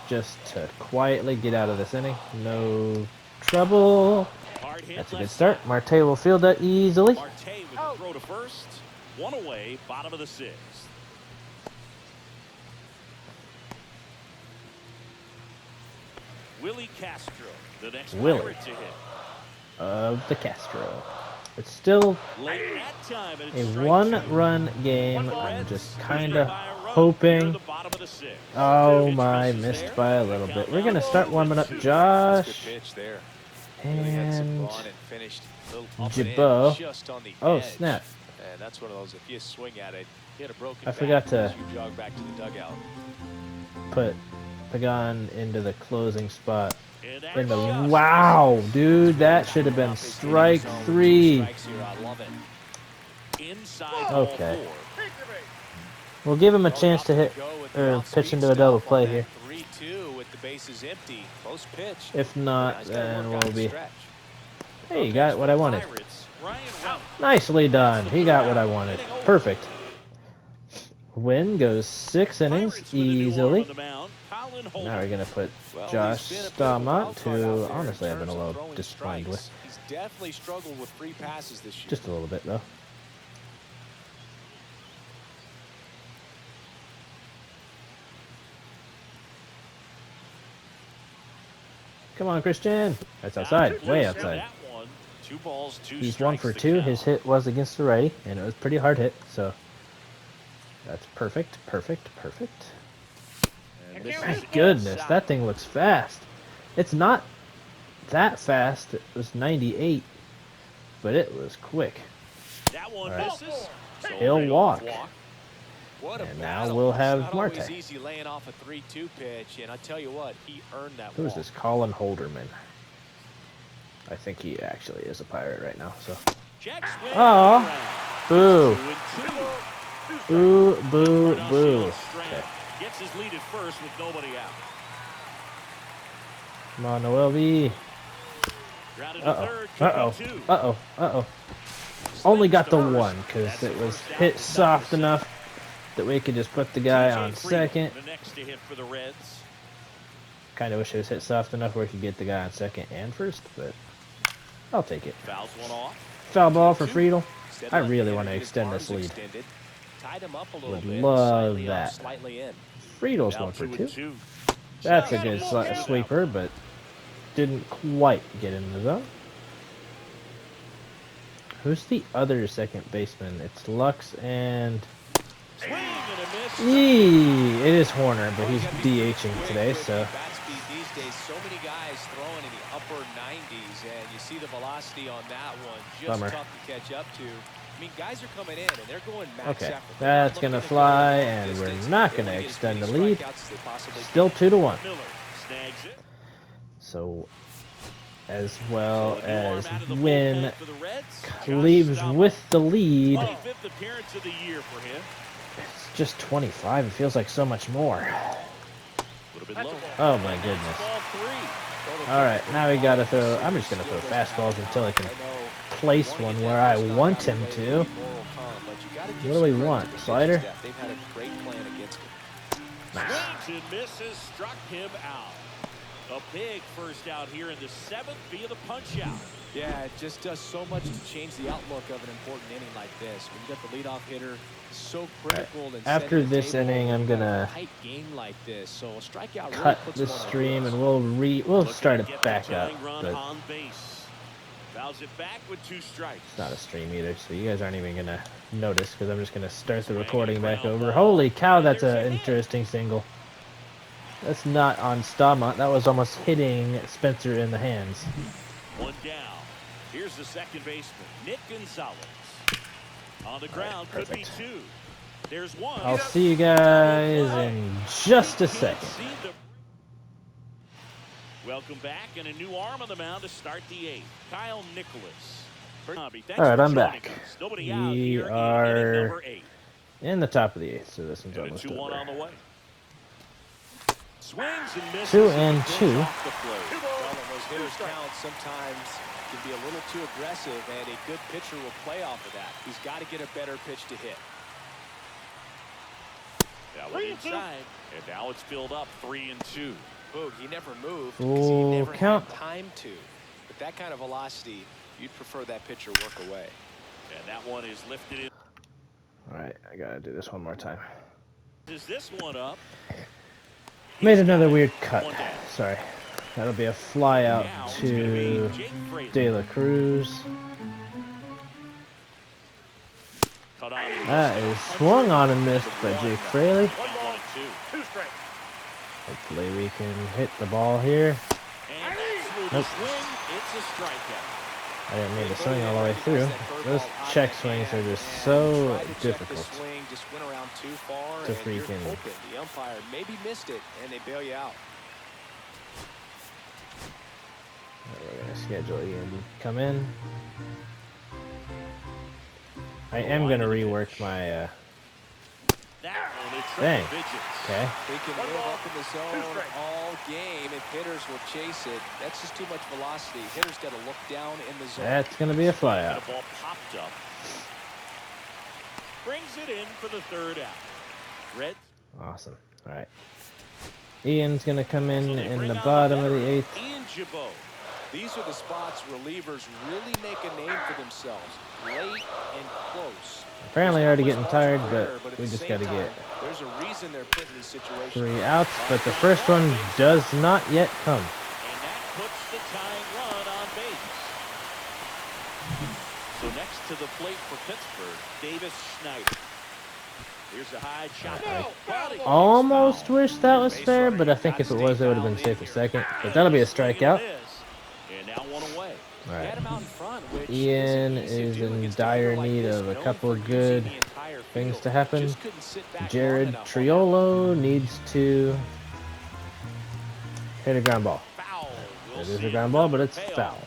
S1: just to quietly get out of this inning. No trouble.
S2: Hard hit
S1: That's a
S2: left
S1: good start.
S2: side.
S1: Marte will field that easily.
S2: Marte with the throw to first. 1 away, bottom of the 6th. Willie Castro, the next
S1: Willie.
S2: Pirate to hit.
S1: Of the Castro. It's still
S2: Late at time, and
S1: a
S2: it's strike 2.
S1: one-run game.
S2: The
S1: I'm
S2: Reds
S1: just
S2: leading
S1: kind of
S2: by a run here in
S1: hoping
S2: the bottom of the 6th.
S1: Oh
S2: Pitch
S1: my,
S2: misses
S1: missed
S2: there.
S1: by a little bit. We're gonna start
S2: 2-2.
S1: warming up
S3: That's a
S1: Josh
S3: good pitch there. Really had some
S1: and
S3: fun and finished a little up and in,
S1: Jabot.
S3: just on the
S1: Oh
S3: edge.
S1: snap!
S3: And that's one of those, if you swing at it, hit a broken
S1: I forgot
S3: bat
S1: to
S3: as you jog back to the dugout.
S1: put Pagan into the closing spot.
S2: And that
S1: In the
S2: just
S1: wow,
S2: misses.
S1: dude, that should have been strike 3.
S3: Strikes here, I love it.
S2: Inside ball
S1: Okay.
S2: 4.
S1: We'll give him a
S3: Going
S1: chance
S3: up
S1: to
S3: the
S1: hit
S3: go with the
S1: or
S3: off-speed
S1: pitch into a double
S3: stuff
S1: play
S3: on
S1: here.
S3: that 3-2 with the bases empty. Close pitch.
S1: If not,
S3: Nice gotta
S1: then
S3: work out
S1: we'll
S3: the
S1: be.
S3: stretch.
S1: Hey, you got what I wanted.
S2: Pirates, Ryan Ralph.
S1: Nicely done. He got what I wanted. Perfect. Win goes 6 innings
S2: Pirates with a new arm
S1: easily.
S2: on the mound, Colin Holder.
S1: Now we're gonna put
S3: Well,
S1: Josh
S3: he's been a bit of a
S1: Staumont,
S3: wild card out
S1: who
S3: there
S1: honestly
S3: in
S1: I've been a
S3: terms of
S1: little
S3: throwing
S1: disappointed with.
S3: strikes. He's definitely struggled with free passes this year.
S1: Just a little bit though. Come on, Christian. That's outside. Way outside.
S2: That one. 2 balls, 2
S1: He's 1
S2: strikes
S1: for
S2: to
S1: 2.
S2: count.
S1: His hit was against the righty, and it was a pretty hard hit, so that's perfect, perfect, perfect.
S2: And this is
S1: Thank goodness,
S2: inside.
S1: that thing looks fast. It's not that fast. It was 98, but it was quick.
S2: That one
S1: All right.
S2: misses. So
S1: He'll
S2: right
S1: walk.
S3: What a
S1: And now
S3: battle.
S1: we'll have
S3: It's not
S1: Marte.
S3: always easy laying off a 3-2 pitch, and I tell you what, he earned that
S1: Who is
S3: walk.
S1: this? Colin Holderman. I think he actually is a Pirate right now. So,
S2: Jack swing
S1: Aw.
S2: around.
S1: boo,
S2: 2-2.
S1: boo, boo, boo.
S2: Ignacio Strand
S1: Okay.
S2: gets his lead at first with nobody out.
S1: Come on, Noelby.
S2: Grounded to
S1: Uh
S2: third,
S1: oh, uh oh,
S2: 2-2.
S1: uh oh, uh oh. Only got the
S2: Swings to
S1: one
S2: first.
S1: because
S2: That's
S1: it
S2: the
S1: was
S2: first out
S1: hit
S2: to stop
S1: soft
S2: the
S1: enough that we could just put the guy
S2: TJ
S1: on
S2: Friedel,
S1: second.
S2: The next to hit for the Reds.
S1: Kind of wish it was hit soft enough where we could get the guy on second and first, but I'll take it.
S2: Fouls one off.
S1: Foul ball for Friedel.
S3: Instead,
S1: I
S3: let the
S1: really
S3: hitter
S1: want to
S3: get his
S1: extend
S3: arms
S1: this lead.
S3: extended. Tied him up a little
S1: Would
S3: bit.
S1: love
S3: Slightly
S1: that.
S3: Up, slightly in.
S1: Friedel's
S2: Now
S1: 1 for 2.
S2: 2-2.
S1: That's a good sweeper, but didn't quite get in the zone. Who's the other second baseman? It's Lux and
S2: Swing and a miss.
S1: it is Horner, but he's DHing today, so
S3: Bat speed these days, so many guys throwing in the upper 90s, and you see the velocity on that one. Just
S1: Bummer.
S3: tough to catch up to. I mean, guys are coming in, and they're going max
S1: okay.
S3: effort. They're not
S1: That's gonna
S3: looking to go
S1: fly,
S3: long
S1: and we're
S3: distance.
S1: not
S3: They
S1: gonna
S3: wanna get as
S1: extend the
S3: many
S1: lead.
S3: strikeouts as they possibly
S1: Still
S3: can.
S1: 2-1.
S2: Miller snags it.
S1: So, as well
S2: So a new arm
S1: as
S2: out of the
S1: Win
S2: bullpen for the Reds. Josh
S1: leaves
S2: Staumont.
S1: with the lead.
S2: 25th appearance of the year for him.
S1: It's just 25. It feels like so much more.
S2: A little bit low.
S1: Oh my goodness.
S2: Ball 3.
S1: All right, now we gotta throw. I'm just gonna throw fastballs until I can place one where I want him to. What do we want? Slider?
S3: They've had a great plan against him.
S2: Swings and misses, struck him out. A big first out here in the 7th via the punch out.
S3: Yeah, it just does so much to change the outlook of an important inning like this. When you got the leadoff hitter, so critical. And
S1: After
S3: setting the
S1: this
S3: table
S1: inning, I'm
S3: in a
S1: gonna
S3: tight game like this. So a strikeout really
S1: cut
S3: puts
S1: this
S3: him on a
S1: stream
S3: course.
S1: and we'll
S2: Looking
S1: start
S2: to
S1: it
S2: get
S1: back
S2: the
S1: up.
S2: tying run
S1: But
S2: on base. Fouls it back with 2 strikes.
S1: it's not a stream either, so you guys aren't even gonna notice because I'm just gonna start the
S2: Swing
S1: recording
S2: and
S1: back
S2: ground
S1: over.
S2: ball.
S1: Holy cow, that's
S2: There's
S1: an
S2: your hit.
S1: interesting single. That's not on Staumont. That was almost hitting Spencer in the hands.
S2: 1 down. Here's the second baseman, Nick Gonzalez. On the ground, could be
S1: perfect.
S2: 2. There's 1.
S1: I'll see you guys in just a second.
S2: Welcome back, and a new arm on the mound to start the 8th. Kyle Nicholas.
S1: All right, I'm back.
S2: Nobody out
S1: We
S2: here in
S1: are
S2: inning number 8.
S1: in the top of the 8th, so this one's
S2: And a
S1: almost
S2: 2-1 on the
S1: over.
S2: way. Swings and misses.
S1: 2 and 2.
S2: Off the plate.
S3: Well, and those hitters count sometimes can be a little too aggressive, and a good pitcher will play off of that. He's got to get a better pitch to hit.
S2: That one inside, and now it's filled up 3 and 2.
S3: Boog, he never moved because he
S1: Oh,
S3: never
S1: count.
S3: had time to. With that kind of velocity, you'd prefer that pitcher work away.
S2: And that one is lifted in.
S1: All right, I gotta do this one more time.
S2: Is this one up?
S1: Made another weird cut.
S2: 1 down.
S1: Sorry. That'll be a fly out
S2: Now it's
S1: to
S2: gonna be Jake Fraley.
S1: De La Cruz.
S2: Cut on.
S1: That is swung on and missed by Jake Fraley.
S2: 1-2.
S1: Hopefully we can hit the ball here.
S2: And that's through the
S1: Nope.
S2: swing. It's a strikeout.
S1: I didn't mean to swing all the way through. Those check swings are just so difficult
S3: Swing just went around too far,
S1: to
S3: and you're
S1: freaking.
S3: hoping the umpire maybe missed it, and they bail you out.
S1: We're gonna schedule Ian to come in. I am gonna rework my.
S2: That one, it's
S1: Dang.
S2: triple digits.
S1: Okay.
S3: They can live up in the zone all game, and hitters will chase it. That's just too much velocity. Hitters got to look down in the zone.
S1: That's gonna be a
S2: Got
S1: flyout.
S2: a ball popped up. Brings it in for the third out. Reds.
S1: Awesome. All right. Ian's gonna come in
S2: So they bring
S1: the
S2: on
S1: bottom of the
S2: veteran
S1: 8th.
S2: Ian Jabot.
S3: These are the spots relievers really make a name for themselves, late and close.
S1: Apparently already getting tired, but we just gotta get
S3: There's a reason they're put in these situations.
S1: 3 outs. But the first one does not yet come.
S2: And that puts the tying run on base. So next to the plate for Pittsburgh, Davis Schneider. Here's a high shot.
S1: Almost wish that was fair, but I think if it was, it would have been safe at second. But that'll be a strikeout.
S2: And now one away.
S1: All right.
S3: Get him out in front, which
S1: Ian
S3: isn't easy to
S1: is
S3: do
S1: in
S3: against a
S1: dire
S3: hitter like
S1: need
S3: this,
S1: of a
S3: known
S1: couple
S3: for
S1: good
S3: using the entire
S1: things
S3: field.
S1: to happen.
S3: Just couldn't sit back long
S1: Jared
S3: enough on that.
S1: Triolo needs to hit a ground ball.
S2: Foul.
S1: It is a ground ball, but it's foul.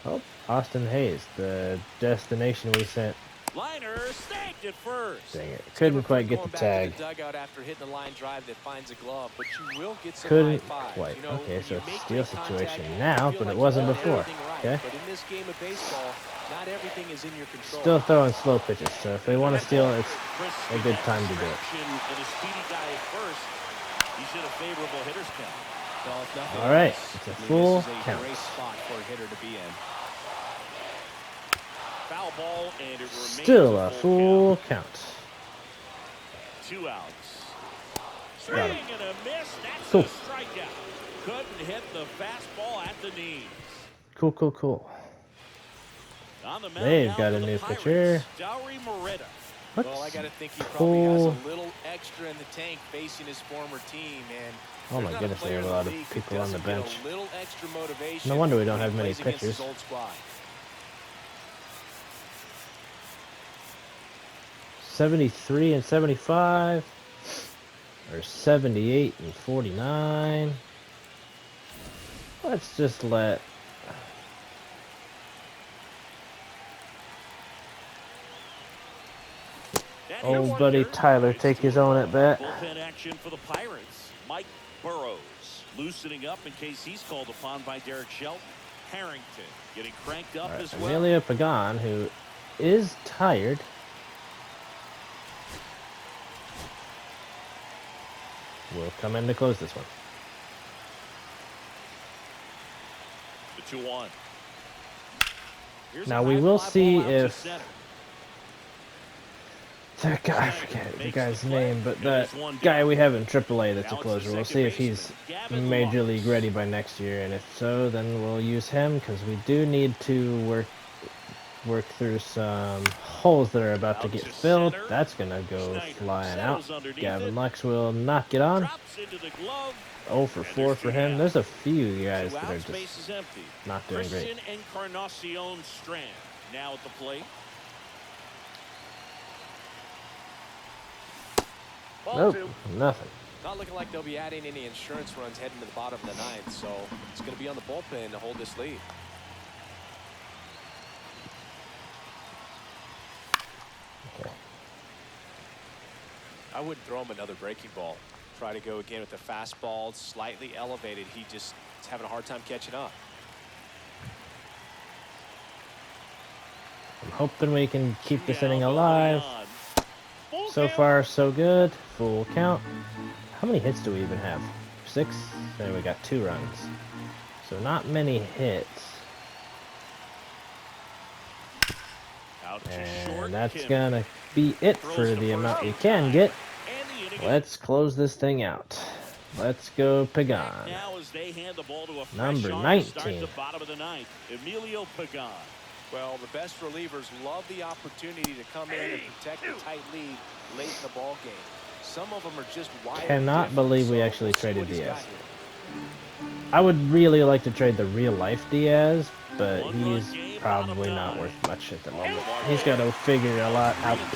S1: Oh, Austin Hayes, the destination we sent.
S2: Liner snagged it first.
S1: Dang it. Couldn't quite get the
S3: Going back
S1: tag.
S3: to the dugout after hitting a line drive that finds a glove, but you will get some
S1: Couldn't
S3: high fives.
S1: quite.
S3: You know,
S1: Okay,
S3: when
S1: so
S3: you
S1: it's a
S3: make
S1: steal
S3: great contact,
S1: situation
S3: you
S1: now,
S3: feel
S1: but
S3: like
S1: it
S3: you've
S1: wasn't
S3: done
S1: before.
S3: everything right.
S1: Okay.
S3: But in this game of baseball, not everything is in your control.
S1: Still throwing slow pitches, so if they want to steal, it's a good time to do it.
S2: And a speedy guy at first. He's in a favorable hitter's count.
S3: Well, if nothing
S1: All right,
S3: else,
S1: it's a
S3: I mean,
S1: full
S3: this is
S1: count.
S3: a great spot for a hitter to be in.
S2: Foul ball, and it remains
S1: Still a full
S2: count.
S1: count.
S2: 2 outs. Swing
S1: Got
S2: and
S1: him.
S2: a miss. That's
S1: Cool.
S2: a strikeout. Couldn't hit the fastball at the knees.
S1: Cool, cool, cool.
S2: On the mound
S1: They've
S2: now
S1: got
S2: for
S1: a
S2: the
S1: new
S2: Pirates,
S1: pitcher.
S2: Dauri Moreta.
S1: What?
S3: Well, I got to think he probably has
S1: Cool.
S3: a little extra in the tank facing his former team. And
S1: Oh my
S3: there's not
S1: goodness, they
S3: player
S1: have a
S3: in
S1: lot
S3: the
S1: of
S3: league who
S1: people on the
S3: doesn't get
S1: bench.
S3: A little extra motivation
S1: No wonder we don't
S3: when
S1: have
S3: he
S1: many
S3: plays against his
S1: pitchers.
S3: old squad.
S1: 73 and 75, or 78 and 49. Let's just let
S2: And
S1: old
S2: here's
S1: buddy
S2: one.
S1: Tyler take his own at bat.
S2: Bullpen action for the Pirates. Mike Burrows loosening up in case he's called upon by Derek Shelton. Harrington getting cranked up
S1: All right,
S2: as well.
S1: Emilio Pagan, who is tired. Will come in to close this one.
S2: The 2-1. Here's
S1: Now
S2: a
S1: we
S2: high
S1: will
S2: fly
S1: see
S2: ball out to
S1: if
S2: center.
S1: that guy, I forget the guy's name, but
S2: And
S1: that
S2: there's one
S1: guy
S2: down.
S1: we have in AAA that's a
S2: Now it's
S1: closer.
S2: the
S1: We'll
S2: second
S1: see if he's
S2: baseman, Gavin
S1: Major
S2: Lux.
S1: League ready by next year, and if so, then we'll use him because we do need to work through some holes that are about to
S2: Out
S1: get
S2: to
S1: filled.
S2: center.
S1: That's gonna go
S2: Schneider
S1: flying out.
S2: settles underneath
S1: Gavin
S2: it.
S1: Lux will knock it on.
S2: Drops into the glove.
S1: 0 for
S2: And
S1: 4
S2: there's
S1: for
S2: two
S1: him.
S2: down.
S1: There's a few guys
S2: 2
S1: that are
S2: outs,
S1: just
S2: base is empty.
S1: not doing great.
S2: Christian Encarnacion Strand now at the plate. Ball
S1: Nope,
S2: 2.
S1: nothing.
S3: Not looking like they'll be adding any insurance runs heading to the bottom of the ninth, so it's going to be on the bullpen to hold this lead.
S1: Okay.
S3: I wouldn't throw him another breaking ball. Try to go again with the fastball, slightly elevated. He just is having a hard time catching up.
S1: I'm hoping we can keep this
S2: Now
S1: inning
S2: going
S1: alive.
S2: on. Full
S1: So
S2: count.
S1: far, so good. Full count. How many hits do we even have? 6? Then we got 2 runs. So not many hits.
S2: Out to short.
S1: And that's
S2: Kim
S1: gonna be it
S2: throws
S1: for
S2: to
S1: the amount
S2: first.
S1: we can get.
S2: And the inning
S1: Let's close this thing out. Let's go Pagan.
S2: now as they hand the ball to a fresh
S1: Number
S2: arm to
S1: 19.
S2: start the bottom of the ninth. Emilio Pagan.
S3: Well, the best relievers love the opportunity to come in and protect a tight lead late in the ball game. Some of them are just wired
S1: Cannot
S3: different,
S1: believe we
S3: so
S1: actually
S3: we'll see
S1: traded
S3: what he's got
S1: Diaz.
S3: here.
S1: I would really like to trade the real life Diaz, but
S2: One-run
S1: he's
S2: game,
S1: probably
S2: bottom
S1: not
S2: nine.
S1: worth much at the moment.
S2: Oh,
S1: He's got to figure a lot out.
S2: 3-2.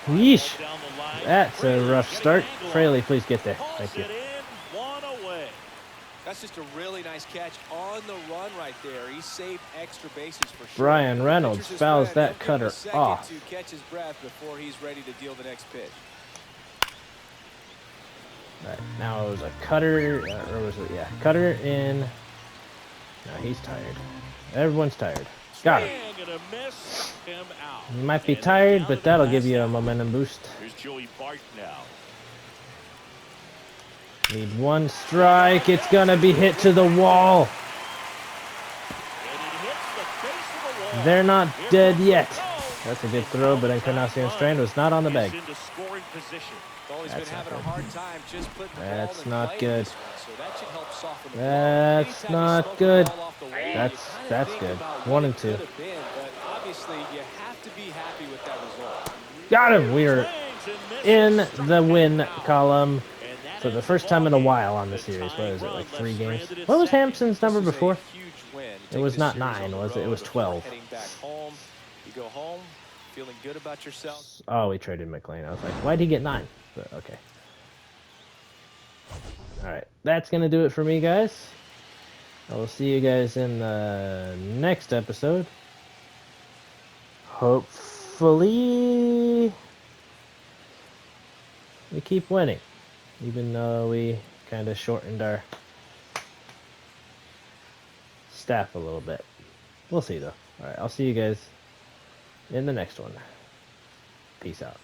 S1: Yeesh.
S2: Down the line.
S1: That's a
S2: Fraley
S1: rough
S2: getting
S1: start.
S2: an angle on
S1: Fraley,
S2: it.
S1: please get there.
S2: Calls
S1: Thank you.
S2: it in, one away.
S3: That's just a really nice catch on the run right there. He saved extra bases for sure.
S1: Brian Reynolds
S3: Pitcher's his
S1: fouls
S3: friend.
S1: that
S3: He'll give him
S1: cutter
S3: a second
S1: off.
S3: to catch his breath before he's ready to deal the next pitch.
S1: Right, now it was a cutter, or was it, yeah, cutter in. Now he's tired. Everyone's tired. Got him.
S2: Swing and a miss. Him out.
S1: You might be
S2: And
S1: tired,
S2: down
S1: but
S2: to the
S1: that'll give
S2: last
S1: you a
S2: out.
S1: momentum boost.
S2: Here's Joey Bart now.
S1: Need one strike. It's gonna be hit to the wall.
S2: And it hits the base of the wall.
S1: They're not
S2: Here
S1: dead
S2: comes
S1: yet.
S2: the throw.
S1: That's a good
S2: And
S1: throw, but
S2: now the
S1: Encarnacion
S2: tying
S1: Strand was not on the bag.
S2: is into scoring position.
S3: Well, he's
S1: That's
S3: been
S1: not
S3: having a
S1: good.
S3: hard time just putting the
S1: That's
S3: ball in
S1: not
S3: play
S1: good.
S3: this one, so that should help soften the blow.
S1: That's
S3: Anytime you
S1: not
S3: smoke the
S1: good.
S3: ball off the wall, you
S1: That's
S3: kinda think
S1: good.
S3: about
S1: 1
S3: what
S1: and
S3: it
S1: 2.
S3: could have been, but obviously you have to be happy with that result.
S1: Got him. We are in the win column
S2: And that
S1: for the
S2: ends
S1: first time in a
S2: ballgame.
S1: while on the
S2: The
S1: series. What
S2: tying
S1: is it,
S2: run
S1: like
S2: left
S1: 3 games?
S2: stranded at
S1: What was
S2: second.
S1: Hampson's number
S3: This is
S1: before?
S3: a huge win. You
S1: It
S3: take
S1: was
S3: this
S1: not
S3: series
S1: 9,
S3: on the
S1: was it? It
S3: road
S1: was
S3: before
S1: 12.
S3: Heading back home, you go home feeling good about yourself.
S1: Oh, we traded McLean. I was like, why'd he get 9? But okay. Alright, that's going to do it for me, guys. I will see you guys in the next episode. Hopefully, we keep winning, even though we kind of shortened our staff a little bit. We'll see, though. Alright, I'll see you guys in the next one. Peace out.